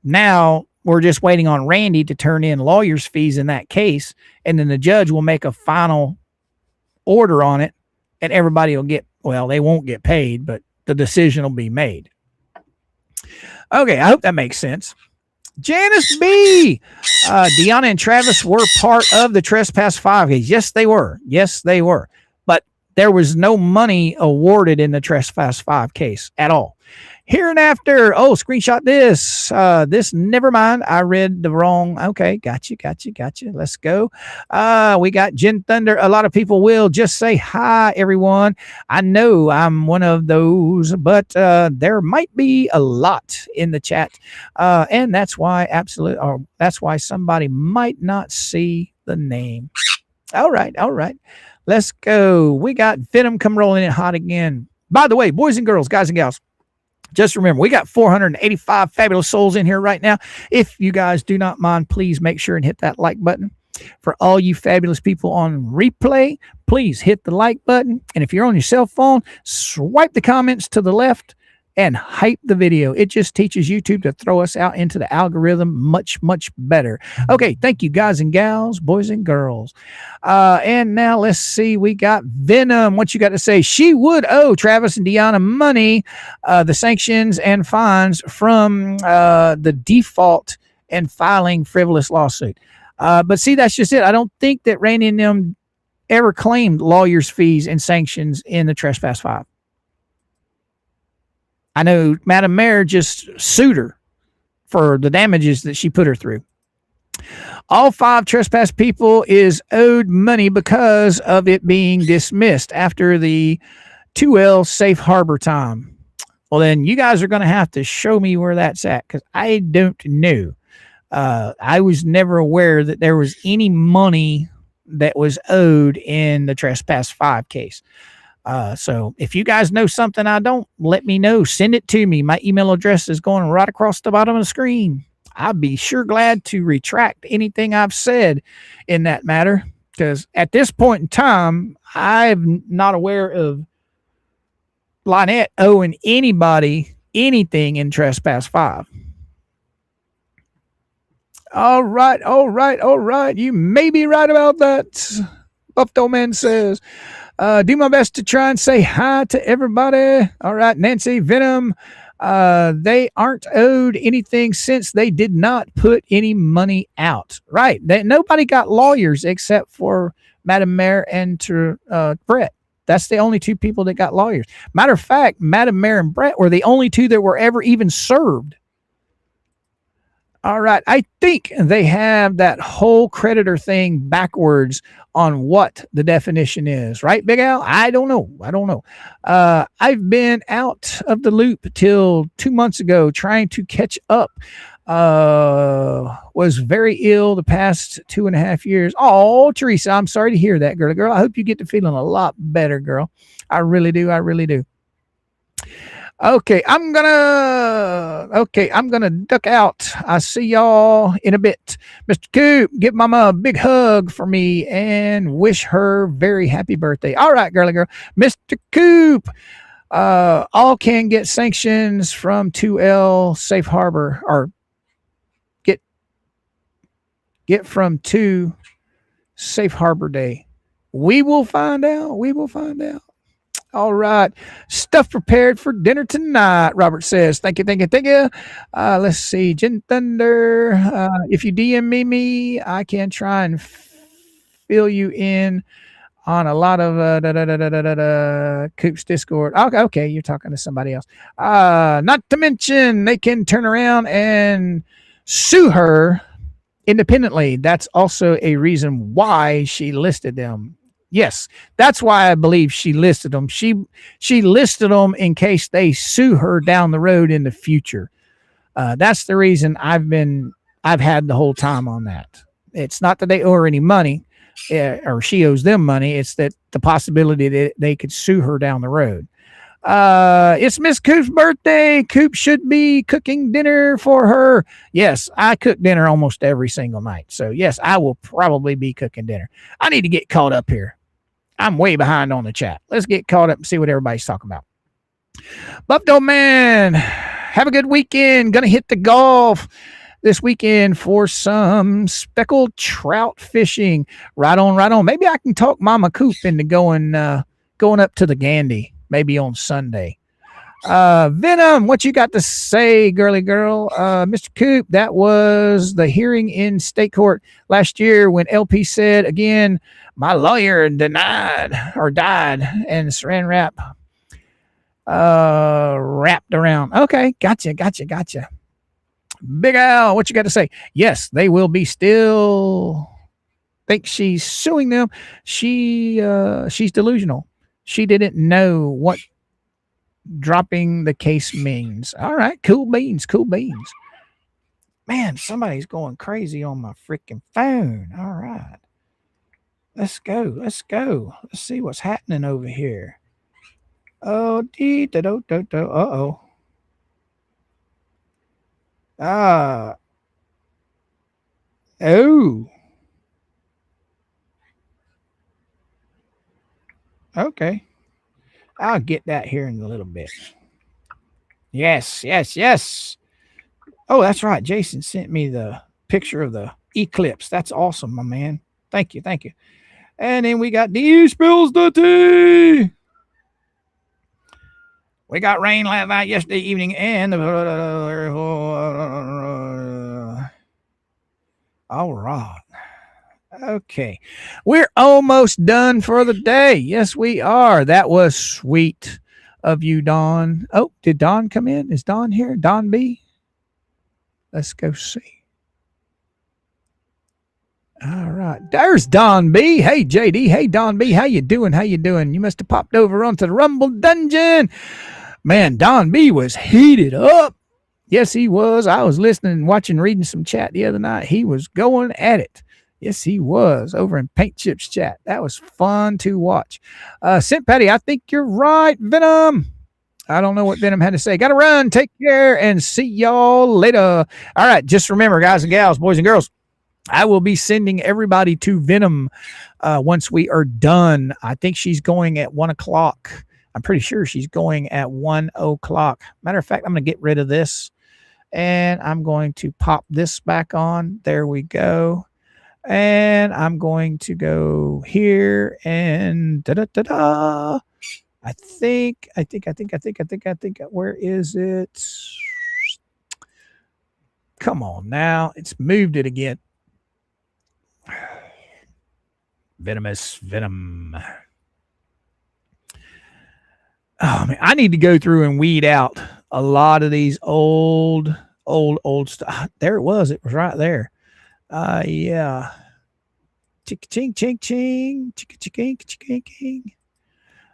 now we're just waiting on Randy to turn in lawyers' fees in that case, and then the judge will make a final order on it, and everybody will get, well, they won't get paid, but the decision will be made. Okay, I hope that makes sense. Janice B. Deanna and Travis were part of the Trespass 5 case. Yes, they were. Yes, they were. But there was no money awarded in the Trespass 5 case at all. Hereinafter, screenshot this. This, never mind. I read the wrong. Okay, gotcha. Let's go. We got Jen Thunder. A lot of people will just say hi, everyone. I know I'm one of those, but there might be a lot in the chat, and that's why that's why somebody might not see the name. All right. Let's go. We got Venom come rolling in hot again. By the way, boys and girls, guys and gals, just remember, we got 485 fabulous souls in here right now. If you guys do not mind, please make sure and hit that like button. For all you fabulous people on replay, please hit the like button. And if you're on your cell phone, swipe the comments to the left and hype the video. It just teaches YouTube to throw us out into the algorithm much, much better. Okay, thank you, guys and gals, boys and girls. And now let's see. We got Venom. What you got to say? She would owe Travis and Deanna money, the sanctions and fines from the default and filing frivolous lawsuit. But see, that's just it. I don't think that Randy and them ever claimed lawyers' fees and sanctions in the Trespass 5. I know Madam Mayor just sued her for the damages that she put her through. All 5 trespass people is owed money because of it being dismissed after the 2L safe harbor time. Well, then you guys are going to have to show me where that's at, because I don't know. I was never aware that there was any money that was owed in the Trespass 5 case. So if you guys know something I don't, let me know. Send it to me. My email address is going right across the bottom of the screen. I'd be sure glad to retract anything I've said in that matter, because at this point in time, I'm not aware of Lynette owing anybody anything in Trespass 5. All right. You may be right about that. Buffalo Man says, do my best to try and say hi to everybody. All right, Nancy, Venom. They aren't owed anything since they did not put any money out. Right. Nobody got lawyers except for Madam Mayor and Brett. That's the only 2 people that got lawyers. Matter of fact, Madam Mayor and Brett were the only 2 that were ever even served. All right. I think they have that whole creditor thing backwards on what the definition is. Right, Big Al? I don't know. I've been out of the loop till 2 months ago trying to catch up. Was very ill the past 2.5 years. Oh, Teresa, I'm sorry to hear that, girl. I hope you get to feeling a lot better, girl. I really do. Okay, I'm gonna duck out. I see y'all in a bit. Mr. Coop, give Mama a big hug for me and wish her very happy birthday. All right, girly girl. Mr. Coop, all can get sanctions from 2L Safe Harbor, or get from 2 Safe Harbor Day. We will find out. All right. Stuff prepared for dinner tonight, Robert says. Thank you. Let's see. Jen Thunder. If you DM me, I can try and fill you in on a lot of Coop's Discord. Okay, you're talking to somebody else. Not to mention, they can turn around and sue her independently. That's also a reason why she listed them. Yes, that's why I believe she listed them. She listed them in case they sue her down the road in the future. That's the reason I've had the whole time on that. It's not that they owe her any money, or she owes them money. It's that the possibility that they could sue her down the road. It's Miss Coop's birthday. Coop should be cooking dinner for her. Yes, I cook dinner almost every single night. So, yes, I will probably be cooking dinner. I need to get caught up here. I'm way behind on the chat. Let's get caught up and see what everybody's talking about. Buffalo Man, have a good weekend. Gonna hit the golf this weekend for some speckled trout fishing. Right on, right on. Maybe I can talk Mama Coop into going up to the Gandy, maybe on Sunday. Venom, what you got to say, girly girl? Mr. Coop, that was the hearing in state court last year when LP said, again, my lawyer died, and saran wrap wrapped around. Okay, gotcha. Big Al, what you got to say? Yes, they will be still. Think she's suing them. She's delusional. She didn't know what dropping the case means. All right, cool beans. Man, somebody's going crazy on my freaking phone. All right. Let's go. Let's see what's happening over here. Oh, uh-oh. Oh. Okay. I'll get that here in a little bit. Yes. Oh, that's right. Jason sent me the picture of the eclipse. That's awesome, my man. Thank you. And then we got D spills the tea. We got rain last night, yesterday evening, and all right. Okay. We're almost done for the day. Yes, we are. That was sweet of you, Dawn. Oh, did Dawn come in? Is Dawn here? Dawn B? Let's go see. All right. There's Don B. Hey, JD. Hey, Don B. How you doing? You must have popped over onto the Rumble Dungeon. Man, Don B was heated up. Yes, he was. I was listening, reading some chat the other night. He was going at it. Yes, he was over in Paint Chips chat. That was fun to watch. Scent Patty, I think you're right. Venom. I don't know what Venom had to say. Got to run. Take care and see y'all later. All right. Just remember, guys and gals, boys and girls, I will be sending everybody to Venom once we are done. I think she's going at 1 o'clock. I'm pretty sure she's going at 1 o'clock. Matter of fact, I'm going to get rid of this and I'm going to pop this back on. There we go. And I'm going to go here and da-da-da-da. I think, where is it? Come on now. It's moved it again. Venomous Venom. Oh man, I need to go through and weed out a lot of these old stuff. There it was. It was right there. Yeah. Ching, ching, ching, ching, ching, ching.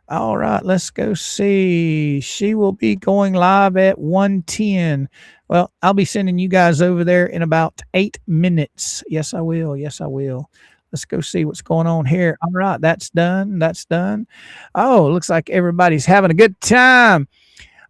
All right, let's go see. She will be going live at 1:10. Well, I'll be sending you guys over there in about 8 minutes. Yes, I will. Let's go see what's going on here. All right, that's done. Oh, looks like everybody's having a good time.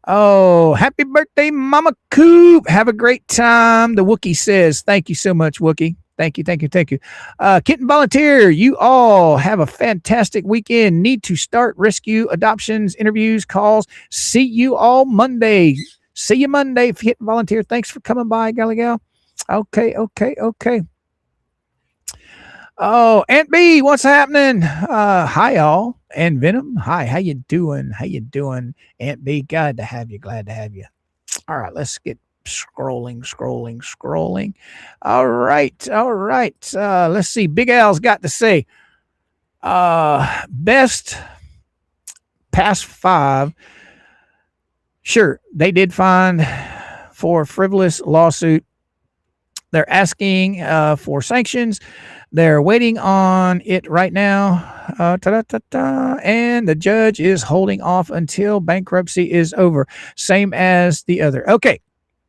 Oh, happy birthday, Mama Coop. Have a great time. The Wookiee says, thank you so much, Wookiee. Thank you. Kitten Volunteer, you all have a fantastic weekend. Need to start rescue, adoptions, interviews, calls. See you all Monday. See you Monday, Kitten Volunteer. Thanks for coming by, Gally Gal. Okay. Oh, Aunt B, what's happening? Hi, all. And Venom, hi. How you doing? Aunt B, glad to have you. All right, let's get scrolling. All right. Let's see. Big Al's got to say, best past 5. Sure, they did find for frivolous lawsuit. They're asking for sanctions. They're waiting on it right now. And the judge is holding off until bankruptcy is over. Same as the other. Okay.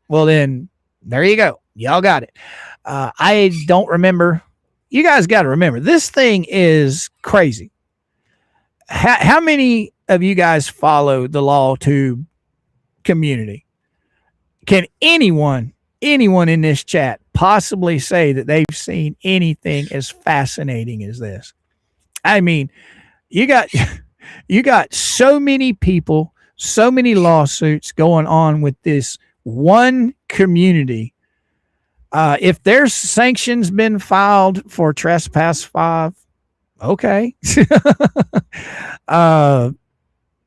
Well, then, there you go. Y'all got it. I don't remember. You guys got to remember, this thing is crazy. How many of you guys follow the Law Tube community. Can anyone in this chat possibly say that they've seen anything as fascinating as this? I mean, you got so many people, so many lawsuits going on with this one community. If there's sanctions been filed for Trespass 5, okay.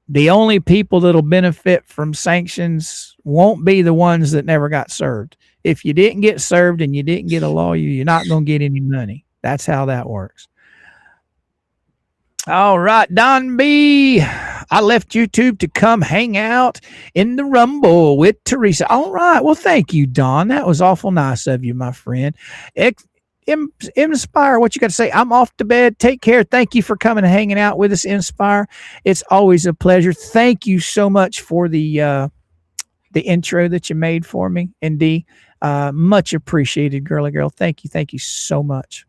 The only people that'll benefit from sanctions won't be the ones that never got served. If you didn't get served and you didn't get a lawyer, you're not going to get any money. That's how that works. All right, Don B. I left YouTube to come hang out in the Rumble with Teresa. All right. Well, thank you, Don. That was awful nice of you, my friend. Inspire, what you got to say? I'm off to bed. Take care. Thank you for coming and hanging out with us, Inspire. It's always a pleasure. Thank you so much for the intro that you made for me, ND. Much appreciated, girly girl. Thank you so much.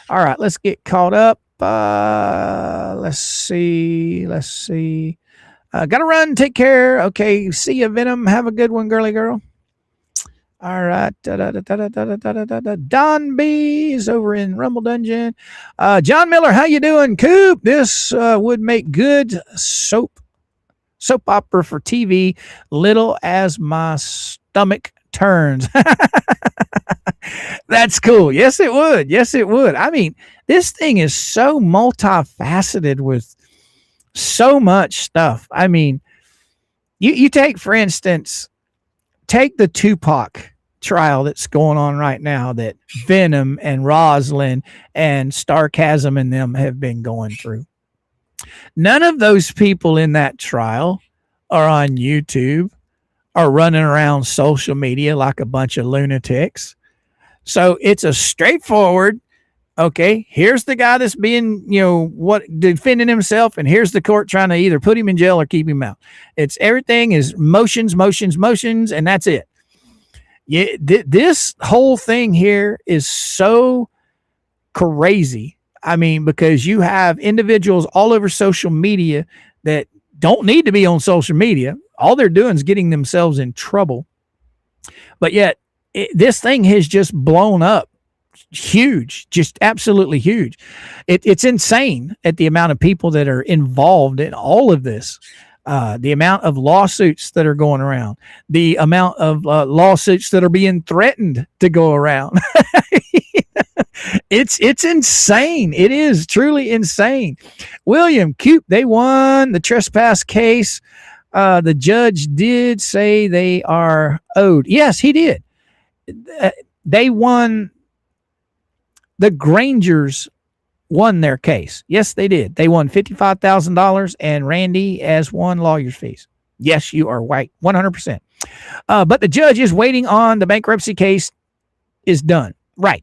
All right, let's get caught up. Let's see. Gotta run. Take care. Okay. See you, Venom. Have a good one, girly girl. All right. Don B is over in Rumble Dungeon. John Miller, how you doing? Coop, this would make good soap opera for TV, little as my stomach turns. That's cool. Yes, it would. I mean, this thing is so multifaceted with so much stuff. I mean, you take, for instance, take the Tupac trial that's going on right now that Venom and Roslyn and Starchasm and them have been going through. None of those people in that trial are on YouTube or running around social media like a bunch of lunatics. So it's a straightforward, okay, here's the guy that's being, defending himself, and here's the court trying to either put him in jail or keep him out. It's everything is motions, and that's it. Yeah, this whole thing here is so crazy. I mean, because you have individuals all over social media that don't need to be on social media. All they're doing is getting themselves in trouble. But yet, this thing has just blown up. Huge, just absolutely huge. It's insane at the amount of people that are involved in all of this. The amount of lawsuits that are going around, the amount of lawsuits that are being threatened to go around. It's insane. It is truly insane. William Coop, they won the trespass case. The judge did say they are owed. Yes, he did. They won. The Grangers won their case. Yes, they did. They won $55,000, and Randy has won lawyer's fees. Yes, you are right, 100%. But the judge is waiting on the bankruptcy case is done. Right.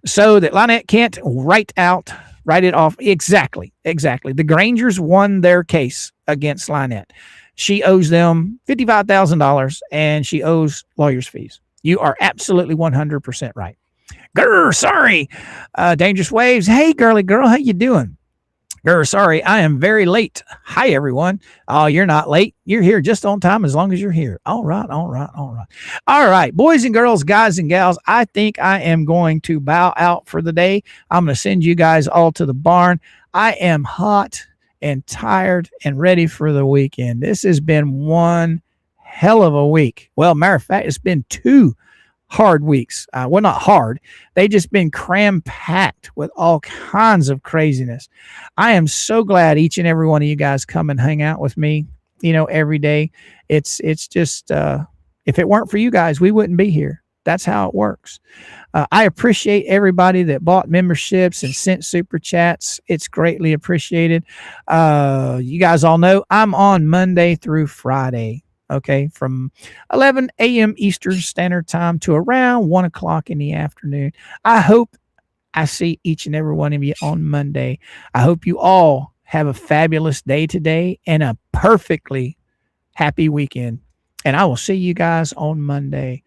So that Lynette can't write it off. Exactly. The Grangers won their case against Lynette. She owes them $55,000, and she owes lawyer's fees. You are absolutely 100% right. Grr, sorry. Dangerous Waves. Hey, girly girl, how you doing? Grr, sorry, I am very late. Hi, everyone. Oh, you're not late. You're here just on time as long as you're here. All right. All right, boys and girls, guys and gals, I think I am going to bow out for the day. I'm going to send you guys all to the barn. I am hot and tired and ready for the weekend. This has been one hell of a week. Well, matter of fact, it's been 2 hard weeks. Well, not hard. They just been cram-packed with all kinds of craziness. I am so glad each and every one of you guys come and hang out with me, every day. It's just, if it weren't for you guys, we wouldn't be here. That's how it works. I appreciate everybody that bought memberships and sent super chats. It's greatly appreciated. You guys all know I'm on Monday through Friday. Okay, from 11 a.m. Eastern Standard Time to around 1 o'clock in the afternoon. I hope I see each and every one of you on Monday. I hope you all have a fabulous day today and a perfectly happy weekend. And I will see you guys on Monday.